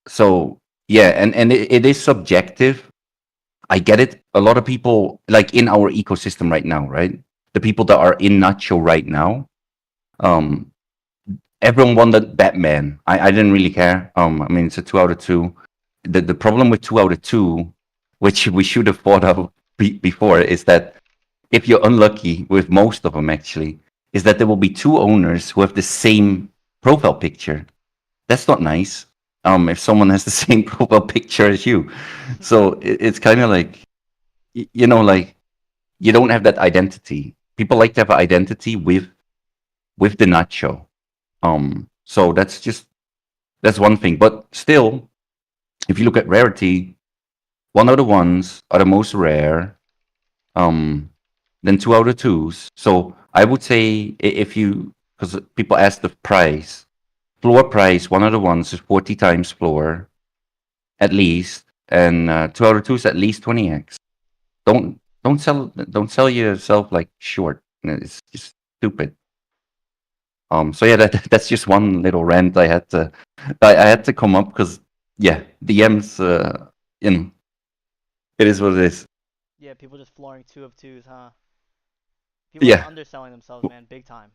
So yeah, and it is subjective. I get it. A lot of people like in our ecosystem right now, right? The people that are in Nacho right now, um, everyone wanted Batman. I didn't really care. I mean, it's a 2 out of 2. The problem with 2 out of 2, which we should have thought of before, is that if you're unlucky with most of them, actually, is that there will be 2 owners who have the same profile picture. That's not nice. If someone has the same profile picture as you, so it's kind of like, like you don't have that identity. People like to have an identity with the nacho. So that's one thing. But still, if you look at rarity, 1 out of 1s are the most rare. Then 2 out of 2s. So I would say if you, because people ask the price, floor price, 1 out of 1s is 40 times floor, at least, and 2 out of 2s at least 20x. Don't sell yourself like short. It's just stupid. So yeah, that's just one little rant I had to come up because yeah, DMs, it is what it is. Yeah, people just flooring 2 of 2s, huh? People Yeah, are underselling themselves, man, big time.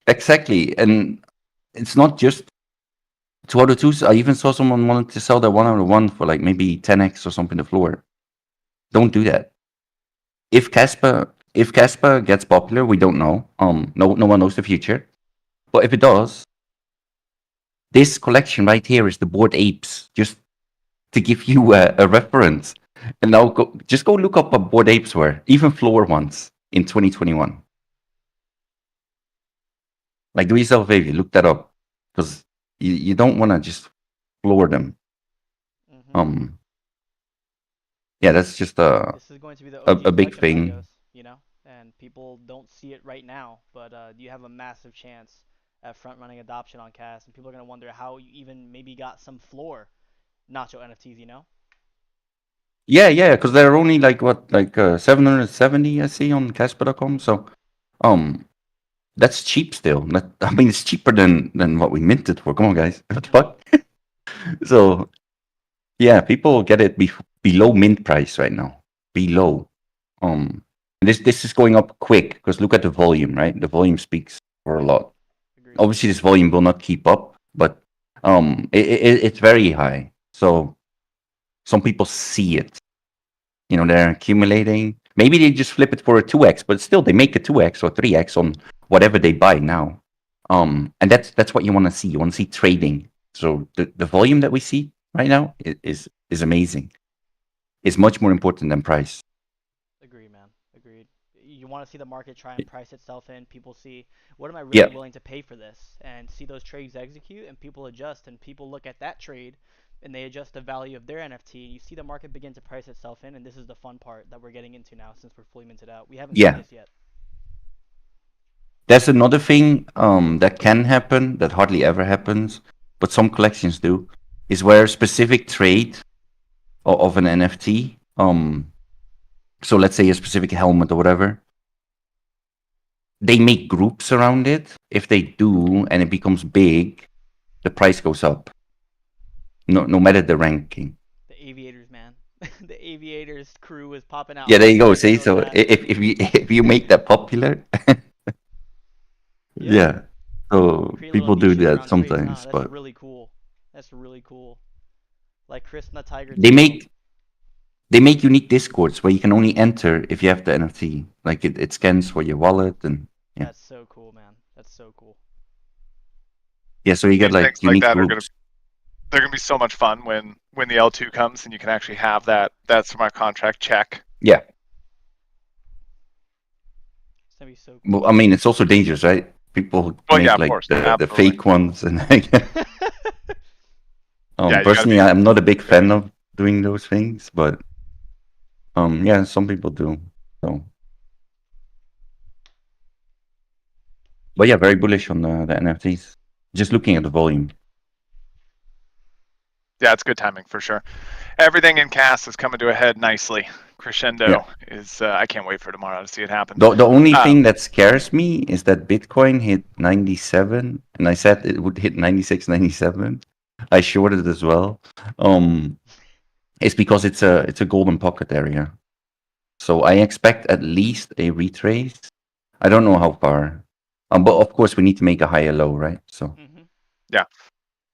exactly. And it's not just 2 out of 2s. I even saw someone wanted to sell their 1 out of 1 for like maybe 10x or something to floor. Don't do that. If Casper gets popular, we don't know. No one knows the future. But if it does, this collection right here is the Bored Apes, just to give you a reference. And now just go look up what Bored Apes were, even floor ones in 2021. Like, do yourself a favor, look that up, because you don't want to just floor them. Yeah, that's just This is going to be the OG a big collection, thing. Magos, and people don't see it right now, but you have a massive chance at front-running adoption on Cast, and people are going to wonder how you even maybe got some floor Nacho NFTs. Yeah, because they're only like 770 I see on Casper.com. So, that's cheap still. I mean, it's cheaper than what we minted for. Come on, guys, what the fuck? So, yeah, people get it below mint price right now. Below. This is going up quick because look at the volume, right? The volume speaks for a lot. Agreed. Obviously, this volume will not keep up, but it's very high. So some people see it. You know, they're accumulating. Maybe they just flip it for a 2x, but still they make a 2x or 3x on whatever they buy now. And that's what you want to see. You want to see trading. So the volume that we see right now is amazing. It's much more important than price. Agreed, man. Agreed. You want to see the market try and price itself in. People see, what am I really Yeah. willing to pay for this? And see those trades execute, and people adjust, and people look at that trade, and they adjust the value of their NFT. You see the market begin to price itself in, and this is the fun part that we're getting into now since we're fully minted out. We haven't seen Yeah. this yet. There's another thing that can happen that hardly ever happens, but some collections do, is where a specific trade of an NFT, so let's say a specific helmet or whatever, they make groups around it. If they do and it becomes big, the price goes up. No matter the ranking. The aviators, man. The aviators crew is popping out Yeah, there left you go. and right. You See, know so that. if you if you make that popular, Yep. yeah. So Create little people do niches that around trades. Nah, sometimes, that's but really cool. That's really cool. Like Chris and the Tiger they too. make unique discords where you can only enter if you have the NFT. Like it scans for your wallet and yeah. That's so cool, man. That's so cool. Yeah, so you get These things like like unique that are groups. they're gonna be so much fun when the L2 comes and you can actually have that smart contract check. Yeah. It's gonna be so cool. Well, I mean, it's also dangerous, right? People Well, yeah, make of like course, the absolutely. fake ones, and like, Yeah, you gotta personally, be I'm not a big fan of doing those things, but yeah, some people do. So, but yeah, very bullish on the NFTs. Just looking at the volume. Yeah, it's good timing for sure. Everything in CAS is coming to a head nicely. Crescendo is I can't wait for tomorrow to see it happen. The only thing that scares me is that Bitcoin hit 97, and I said it would hit 96, 97. I shorted as well. It's because it's a golden pocket area. So I expect at least a retrace. I don't know how far. But of course we need to make a higher low, right? So Yeah.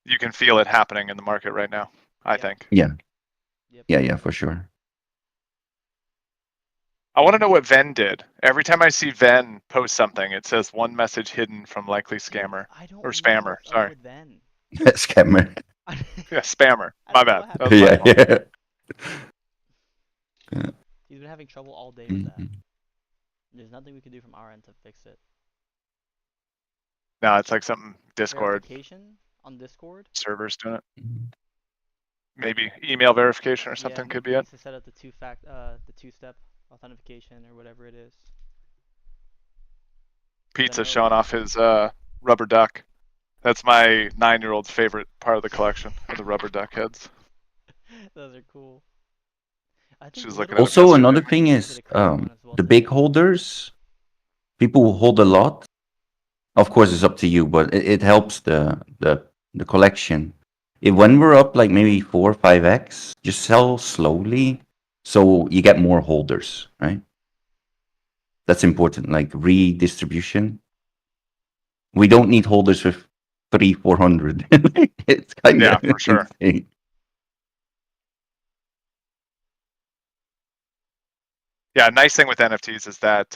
You can feel it happening in the market right now, I Yep. think. yeah. Yep. Yeah, for sure. I want to know what Ven did. Every time I see Ven post something, it says one message hidden from likely scammer I don't or know spammer. what's up Sorry. with Ven. Scammer. Yeah, spammer. I My don't know bad. what That was my fault. Yeah. He's been having trouble all day with that. Mhm. There's nothing we can do from our end to fix it. No, it's like something Discord Verification on Discord? servers doing it. Maybe email verification or something Yeah, could he be it. needs to set up the two-step authentication or whatever it is. Pizza know showing that- off his rubber duck. That's my 9-year-old's favorite part of the collection, are the rubber duck heads. Those are cool. I think She was looking at Little them Also, yesterday. another thing did is a crazy one as well the today. big holders, people who hold a lot. Of course, it's up to you, but it helps the collection. If when we're up like maybe 4 or 5x, just sell slowly so you get more holders, right? That's important, like redistribution. We don't need holders with 300-400. It's kind Yeah, of for sure. insane. Yeah, nice thing with NFTs is that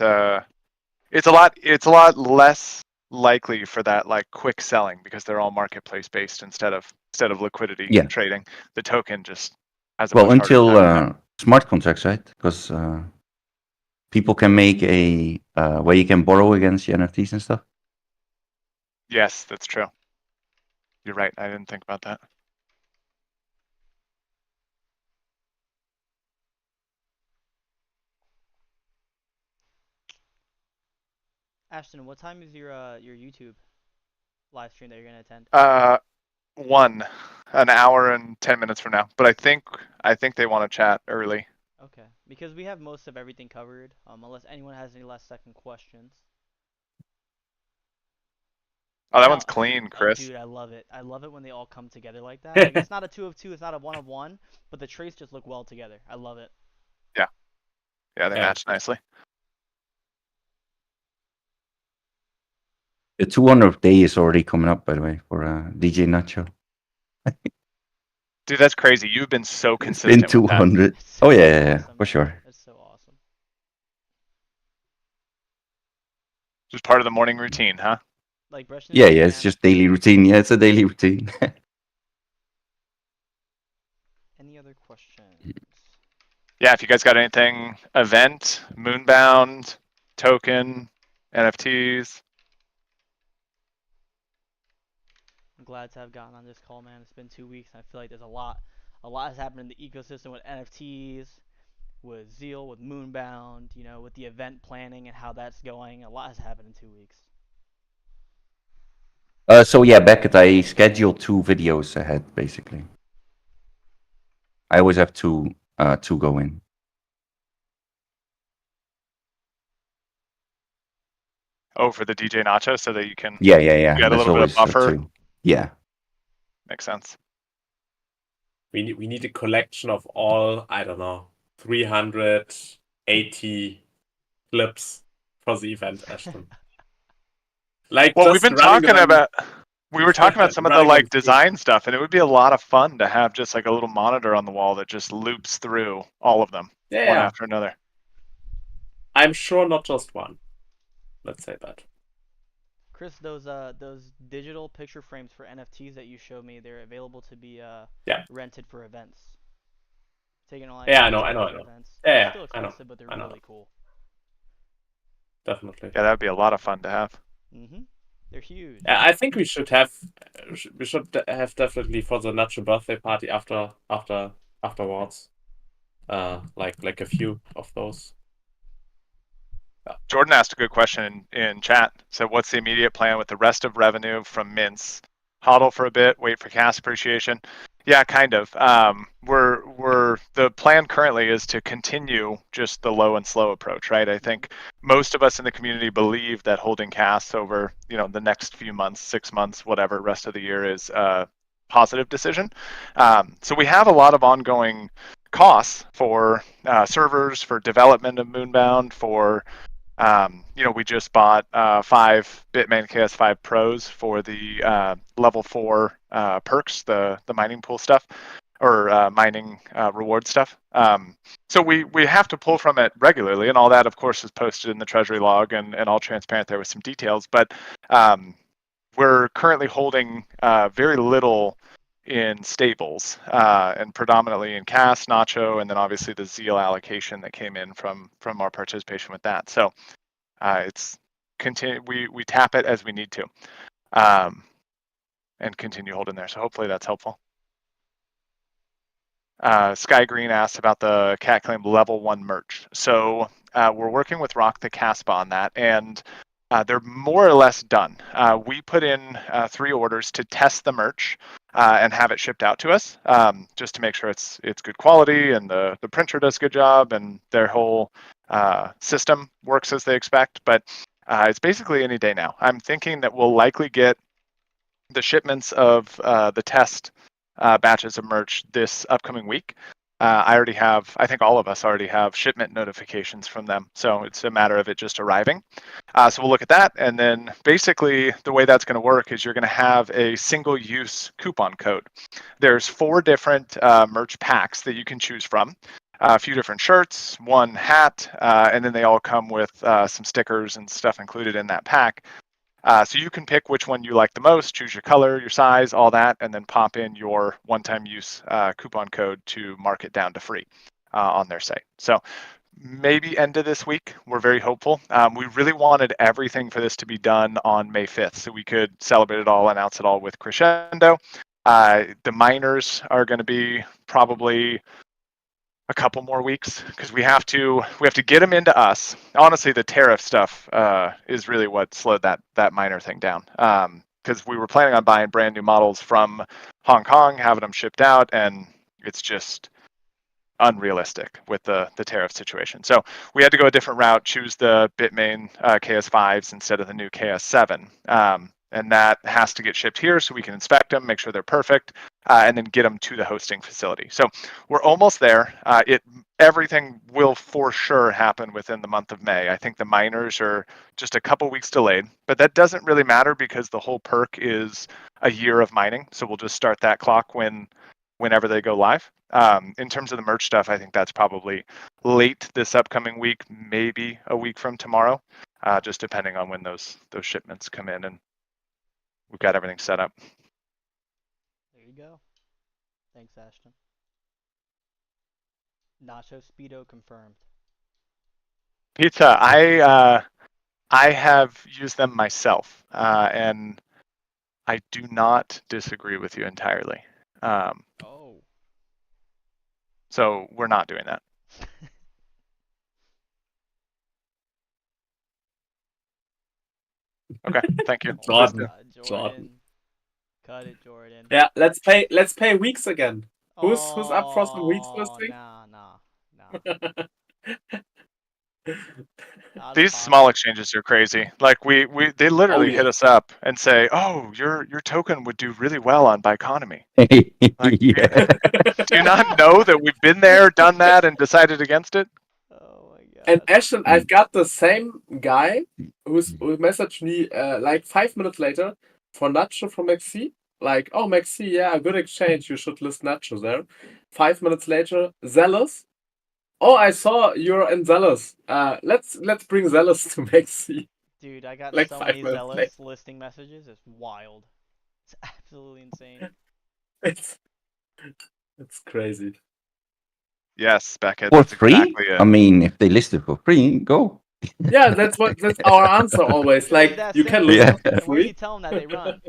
it's a lot less likely for that like quick selling because they're all marketplace based instead of liquidity Yeah. trading. The token just has a Well, much harder until time. smart contracts, right? Because people can make a where you can borrow against your NFTs and stuff. Yes, that's true. You're right. I didn't think about that. Ashton, what time is your YouTube live stream that you're gonna attend? 1 hour and 10 minutes from now. But I think they want to chat early. Okay, because we have most of everything covered. Unless anyone has any last second questions. Oh, that Now- one's clean, Oh, Chris. dude, I love it. I love it when they all come together like that. Like it's not a 2 of 2, it's not a 1 of 1, but the traits just look well together. I love it. Yeah, they Yeah. match nicely. The 200th day is already coming up, by the way, for DJ Nacho. Dude, that's crazy. You've been so It's been consistent with that. 200. It's Oh so yeah, awesome, for man. sure. It's so awesome. Just part of the morning routine, huh? Like brushing your Yeah, teeth, yeah. It's man. just daily routine. Yeah, it's a daily routine. Any other questions? Yeah, if you guys got anything, event, Moonbound, token, NFTs. I'm glad to have gotten on this call, man. It's been 2 weeks, and I feel like there's a lot has happened in the ecosystem with NFTs, with Zeal, with Moonbound, you know, with the event planning and how that's going. A lot has happened in 2 weeks. So yeah, Beckett, I scheduled 2 videos ahead, basically. I always have two go in. Oh, for the DJ Nacho, so that you can Yeah. get a There's little bit of always buffer. 2. Yeah. Makes sense. We need a collection of all, I don't know, 380 clips for the event, Ashton. Like, Well, we've just been running talking them, about we were talking about some of the running them like through. design stuff, and it would be a lot of fun to have just like a little monitor on the wall that just loops through all of them, one Yeah, after another. I'm sure not just one. Let's say that. Chris, those digital picture frames for NFTs that you showed me, they're available to be rented for events. Taking online Yeah, I know. events. Yeah, They're still I know. expensive, but they're I know. really cool. Definitely. Yeah, that'd be a lot of fun to have. They're huge. Yeah, I think we should have definitely for the Nacho birthday party afterwards, like a few of those. Jordan asked a good question in chat. So, what's the immediate plan with the rest of revenue from mints? Hodl for a bit, wait for cash appreciation. Yeah, kind of. We're the plan currently is to continue just the low and slow approach, right? I think most of us in the community believe that holding cash over, the next few months, 6 months, whatever, rest of the year is a positive decision. So we have a lot of ongoing costs for servers, for development of Moonbound, for we just bought 5 Bitmain KS5 Pros for the level 4 perks, the mining pool stuff, or mining reward stuff. So we have to pull from it regularly, and all that, of course, is posted in the treasury log and all transparent there with some details. But we're currently holding very little in stables and predominantly in CAS, Nacho, and then obviously the Zeal allocation that came in from our participation with that. So it's continue. We tap it as we need to, and continue holding there. So hopefully that's helpful. Sky Green asked about the Cat Claim level 1 merch. So we're working with Rock the Casbah on that, and they're more or less done. We put in 3 orders to test the merch and have it shipped out to us, just to make sure it's good quality and the printer does a good job and their whole system works as they expect. But it's basically any day now. I'm thinking that we'll likely get the shipments of the test batches of merch this upcoming week. I think all of us already have shipment notifications from them. So it's a matter of it just arriving. So we'll look at that. And then basically the way that's going to work is you're going to have a single use coupon code. There's 4 different merch packs that you can choose from. A few different shirts, 1 hat, and then they all come with some stickers and stuff included in that pack. So you can pick which one you like the most, choose your color, your size, all that, and then pop in your one-time use coupon code to mark it down to free on their site. So maybe end of this week. We're very hopeful. We really wanted everything for this to be done on May 5th so we could celebrate it all, announce it all with Crescendo. The miners are going to be probably a couple more weeks because we have to get them into us. Honestly, the tariff stuff is really what slowed that miner thing down. Because we were planning on buying brand new models from Hong Kong, having them shipped out, and it's just unrealistic with the tariff situation. So we had to go a different route, choose the Bitmain KS5s instead of the new KS7. And that has to get shipped here so we can inspect them, make sure they're perfect. and then get them to the hosting facility. So we're almost there. Everything will for sure happen within the month of May. I think the miners are just a couple weeks delayed, but that doesn't really matter because the whole perk is a year of mining. So we'll just start that clock whenever they go live. In terms of the merch stuff, I think that's probably late this upcoming week, maybe a week from tomorrow, just depending on when those shipments come in, and we've got everything set up. There you go. Thanks, Ashton. Nacho Speedo confirmed. Pizza, I have used them myself, and I do not disagree with you entirely. Oh. So we're not doing that. Okay, thank you. Oh my Jordan. God, Jordan. Cut it, Jordan. Yeah, let's pay weeks again. Who's up for some weeks Oh, listing? nah. Out of These small pocket. exchanges are crazy. Like they literally hit yeah. us up and say, "Oh, your token would do really well on Biconomy." Like, Yeah. do you not know that we've been there, done that, and decided against it? Oh my God. And Ashton, I've got the same guy who messaged me like 5 minutes later for Nacho from XC. Like, oh, Maxi, yeah, good exchange. You should list Nacho there. 5 minutes later, Zealous. Oh, I saw you're in Zealous. Let's bring Zealous to Maxi. Dude, I got Like so 5 many minutes later. Zealous listing messages. It's wild. It's absolutely insane. It's crazy. Yes, Beckett. For That's free? exactly it. I mean, if they list it for free, go. Yeah, that's our answer always. It Like, is that you can simple. list Yeah. it for And when you free. tell them that, they run.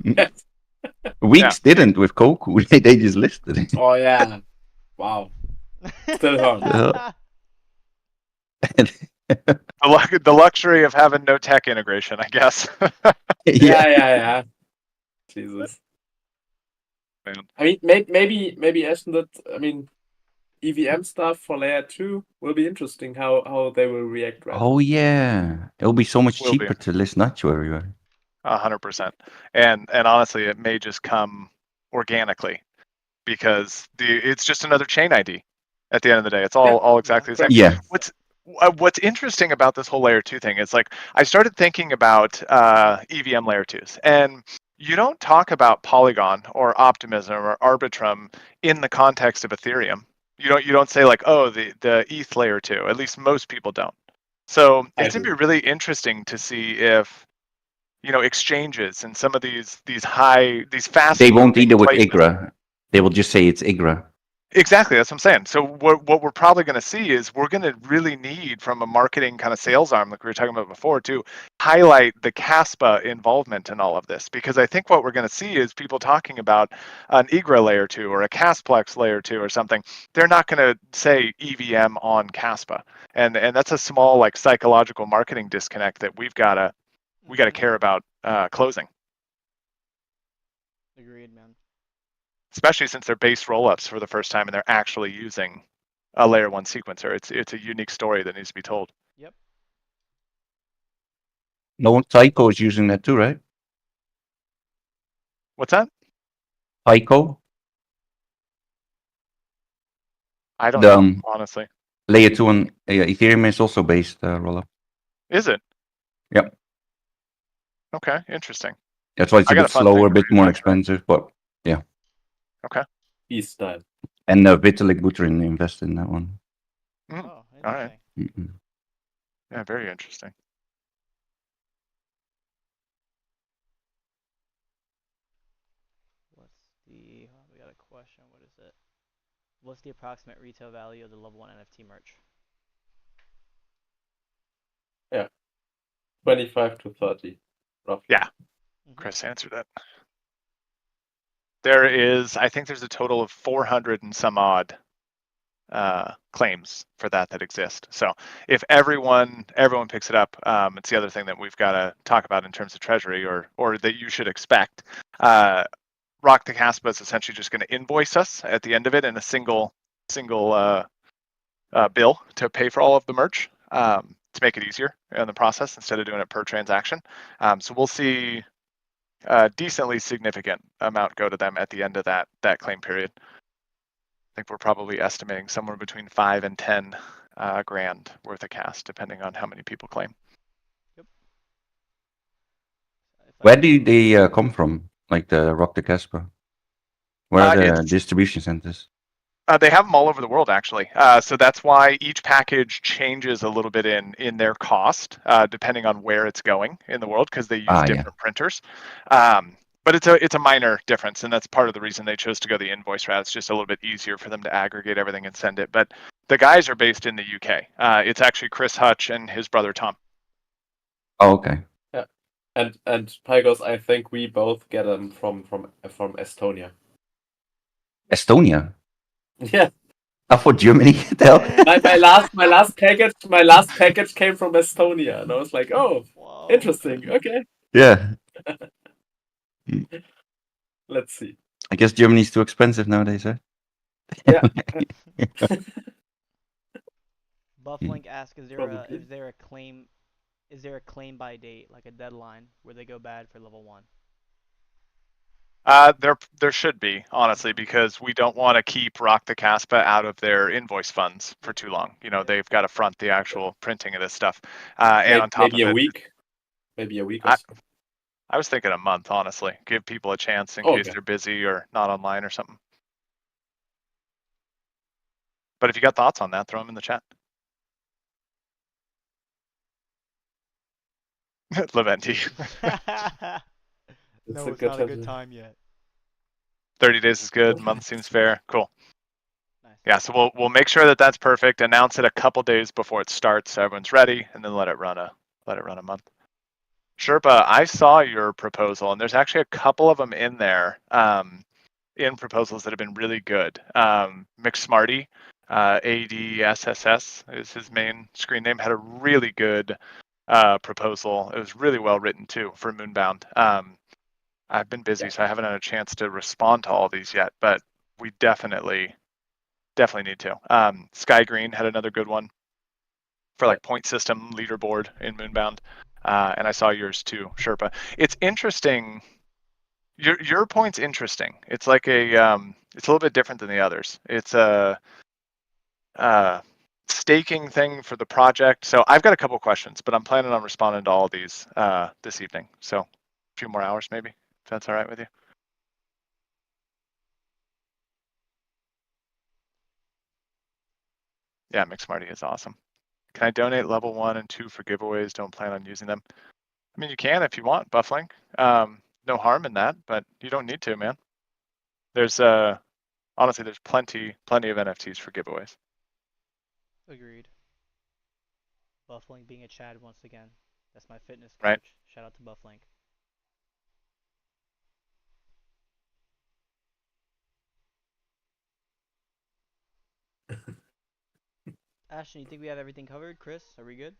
Yes. Weeks didn't with Koku. They just listed it. Oh yeah. Wow. Still hurts. The luxury of having no tech integration, I guess. Yeah. Jesus. Man. I mean, maybe Ashton, that I mean, EVM stuff for layer 2 will be interesting. How they will react, right? Oh yeah, it'll be so much Will be. cheaper to list Nacho everywhere. 100%. And honestly, it may just come organically because it's just another chain ID. At the end of the day, it's all exactly the same. Yeah. What's interesting about this whole layer 2 thing is, like, I started thinking about EVM layer 2s, and you don't talk about Polygon or Optimism or Arbitrum in the context of Ethereum. You don't say, like, oh, the ETH layer 2. At least most people don't. So I it's gonna do. be really interesting to see if, exchanges and some of these fast They won't moving either with places. IGRA. They will just say it's IGRA. Exactly, that's what I'm saying. So what we're probably going to see is we're going to really need, from a marketing kind of sales arm, like we were talking about before, to highlight the Caspa involvement in all of this. Because I think what we're going to see is people talking about an IGRA layer 2 or a Casplex layer 2 or something. They're not going to say EVM on Caspa, and that's a small, like, psychological marketing disconnect that we got to care about closing. Agreed, man. Especially since they're base rollups for the first time and they're actually using a layer 1 sequencer. It's a unique story that needs to be told. Yep. No one Tyco is using that too, right? What's that? Tyco, I don't the know, honestly. layer 2 on Ethereum is also based rollup. Is it? Yep. Okay, interesting. That's why it's I a got bit a fun thing slower, a for bit you more next time. expensive, but yeah. Okay. East style. And Vitalik Buterin invested in that one. Mm, Oh, all right. interesting. Yeah, very interesting. We got a question. What is it? What's the approximate retail value of the level 1 NFT merch? Yeah. 25 to 30, roughly. Yeah. Chris answered that. I think there's a total of 400 and some odd claims for that exist. So if everyone picks it up, it's the other thing that we've got to talk about in terms of treasury, or that you should expect. Rock the Caspa is essentially just going to invoice us at the end of it in a single bill to pay for all of the merch, to make it easier in the process instead of doing it per transaction. So we'll see decently significant amount go to them at the end of that claim period. I think we're probably estimating somewhere between 5 and 10 grand worth of cast, depending on how many people claim. Where do they come from? Like the Rock the Casper? Where are the distribution centers? They have them all over the world, actually. So that's why each package changes a little bit in their cost, depending on where it's going in the world, because they use different printers. But it's a minor difference, and that's part of the reason they chose to go the invoice route. It's just a little bit easier for them to aggregate everything and send it. But the guys are based in the UK. It's actually Chris Hutch and his brother Tom. Oh, okay. Yeah, and Pygos, I think we both get them from Estonia. Estonia? Yeah. For Germany. my last package came from Estonia, and I was like, oh, whoa. Interesting. Okay. Yeah. Let's see. I guess Germany's too expensive nowadays, huh? Yeah. Bufflink asks, is there a claim by date, like a deadline, where they go bad for level 1? There should be, honestly, because we don't want to keep Rock the Caspa out of their invoice funds for too long. You know, they've got to front the actual printing of this stuff. And on top of it, maybe a week or so. I was thinking a month, honestly. Give people a chance in case they're busy or not online or something. But if you got thoughts on that, throw them in the chat. Leventi. No, it's not a good time yet. 30 days is good. Month seems fair. Cool. Nice. Yeah, so we'll make sure that that's perfect. Announce it a couple days before it starts, so everyone's ready, and then let it run a month. Sherpa, I saw your proposal, and there's actually a couple of them in there in proposals that have been really good. McSmarty, ADSSS is his main screen name, had a really good proposal. It was really well written too for Moonbound. I've been busy, so I haven't had a chance to respond to all these yet, but we definitely need to. Sky Green had another good one for like point system leaderboard in Moonbound, and I saw yours too, Sherpa. It's interesting. Your point's interesting. It's like it's a little bit different than the others. It's a staking thing for the project. So I've got a couple questions, but I'm planning on responding to all these this evening. So a few more hours maybe, if that's all right with you. Yeah, McSmarty is awesome. Can I donate level 1 and 2 for giveaways? Don't plan on using them. I mean, you can if you want, Bufflink. No harm in that, but you don't need to, man. There's honestly, there's plenty of NFTs for giveaways. Agreed. Bufflink being a Chad once again. That's my fitness coach. Right. Shout out to Bufflink. Ashton, you think we have everything covered? Chris, are we good?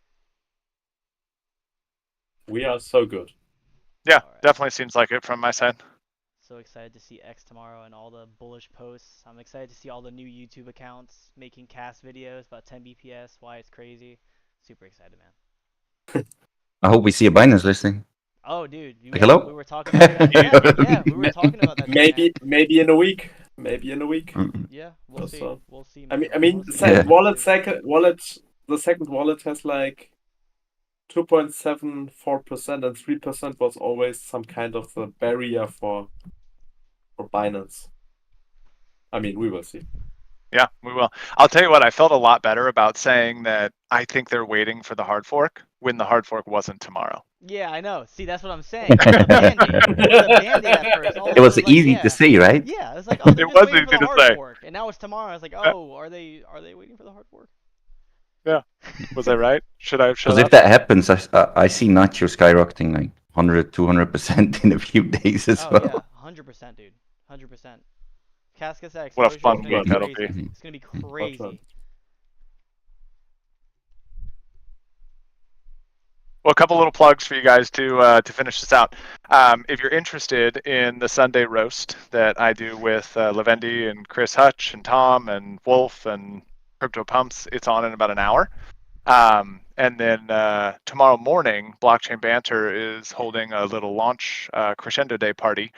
We are so good. Yeah, definitely seems like it from my side. So excited to see X tomorrow and all the bullish posts. I'm excited to see all the new YouTube accounts making cast videos about 10 BPS, why it's crazy. Super excited, man. I hope we see a Binance listing. Oh, dude. Hello? We were talking about that. Yeah, we were talking about that. Maybe in a week. Maybe in a week. Yeah, we'll see. We'll see. Man. I mean, the second wallet has like 2.74%, and 3% was always some kind of a barrier for Binance. I mean, we will see. Yeah, we will. I'll tell you what, I felt a lot better about saying that I think they're waiting for the hard fork when the hard fork wasn't tomorrow. Yeah, I know. See, that's what I'm saying. It was a Band-Aid. It was a Band-Aid at first. It was easy to say, right? Yeah, it was like, oh, they're just waiting for the hard fork. And now it's tomorrow. I was like, oh, are they waiting for the hard fork? Yeah. Was I right? Should I have shut up? Because if that happens, I see Nacho skyrocketing like 100, 200% in a few days as well. Yeah, 100%, dude. 100%. Cascas X. What a fun run that'll be. It's going to be crazy. Well, a couple little plugs for you guys to finish this out. If you're interested in the Sunday roast that I do with Levendi and Chris Hutch and Tom and Wolf and Crypto Pumps, it's on in about an hour. And then tomorrow morning, Blockchain Banter is holding a little launch Crescendo Day party.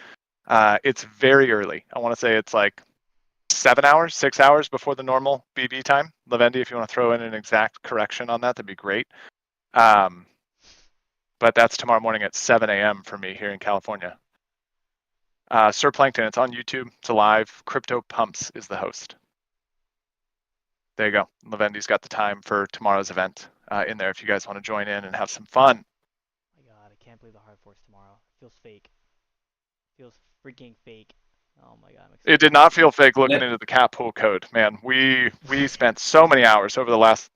It's very early. I want to say it's like 6 hours before the normal BB time. Lavendi, if you want to throw in an exact correction on that, that'd be great. But that's tomorrow morning at 7 a.m. for me here in California. Sir Plankton, it's on YouTube. It's live. Crypto Pumps is the host. There you go. Lavendi's got the time for tomorrow's event in there if you guys want to join in and have some fun. My God, I can't believe the hard forks tomorrow. It feels fake. It feels freaking fake. Oh my God, I'm excited. It did not feel fake looking into the cat pool code, man. We spent so many hours over the last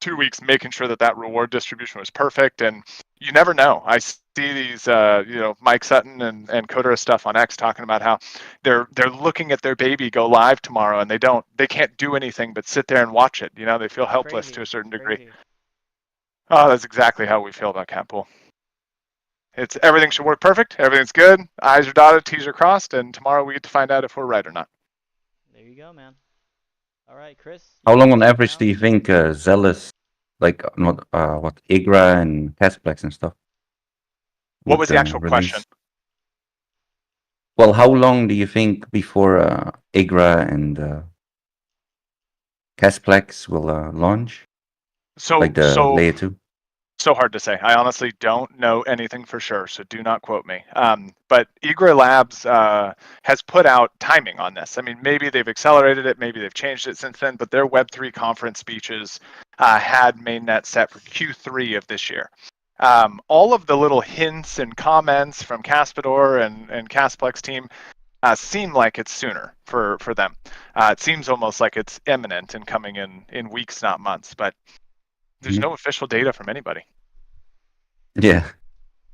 2 weeks making sure that reward distribution was perfect, and you never know. I see these Mike Sutton and Kodera stuff on X talking about how they're looking at their baby go live tomorrow, and they can't do anything but sit there and watch it. They feel helpless to a certain degree. Crazy. Oh, that's exactly how we feel about cat pool. It's everything should work perfect. Everything's good. I's are dotted, T's are crossed, and tomorrow we get to find out if we're right or not. There you go, man. All right, Chris. How long on average do you think Zealous, like not what Igra and Casplex and stuff? What was the actual question? Well, how long do you think before Igra and Casplex will launch? Like the layer 2? So hard to say. I honestly don't know anything for sure, so do not quote me. But Igra Labs has put out timing on this. I mean, maybe they've accelerated it, maybe they've changed it since then, but their Web3 conference speeches had mainnet set for Q3 of this year. All of the little hints and comments from Caspador and Casplex team seem like it's sooner for them. It seems almost like it's imminent and coming in weeks, not months, but there's no official data from anybody. Yeah.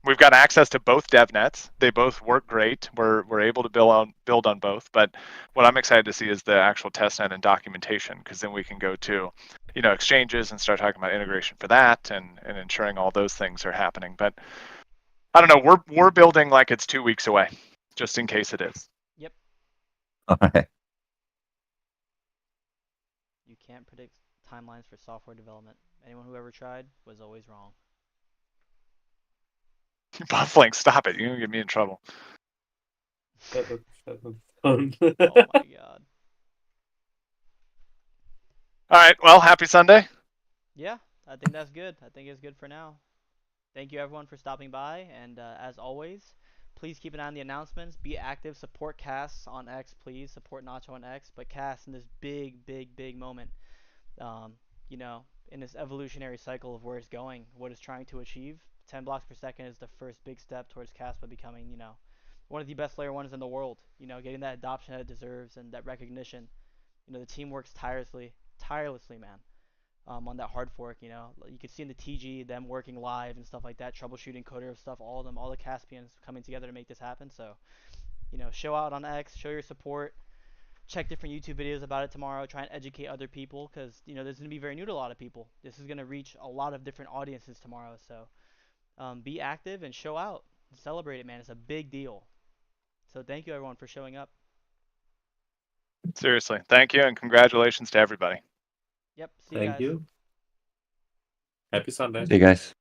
We've got access to both dev nets. They both work great. We're able to build on both. But what I'm excited to see is the actual testnet and documentation, because then we can go to, exchanges and start talking about integration for that and ensuring all those things are happening. But I don't know. We're building like it's 2 weeks away, just in case it is. Yep. All right. You can't predict timelines for software development. Anyone who ever tried was always wrong. Buffling, stop it. You're going to get me in trouble. Oh my God. All right. Well, happy Sunday. Yeah, I think that's good. I think it's good for now. Thank you, everyone, for stopping by. And as always, please keep an eye on the announcements. Be active. Support Cass on X, please. Support Nacho on X. But Cass, in this big moment, in this evolutionary cycle of where it's going, what it's trying to achieve, 10 blocks per second is the first big step towards Caspa becoming, one of the best layer ones in the world. Getting that adoption that it deserves and that recognition. The team works tirelessly, man. On that hard fork, you can see in the TG them working live and stuff like that, troubleshooting coder stuff, all of them, all the Caspians coming together to make this happen. So, show out on X, show your support. Check different YouTube videos about it tomorrow. Try and educate other people because this is going to be very new to a lot of people. This is going to reach a lot of different audiences tomorrow. So be active and show out. Celebrate it, man. It's a big deal. So thank you, everyone, for showing up. Seriously. Thank you, and congratulations to everybody. Yep. See you guys. Thank you. Happy Sunday. See you guys.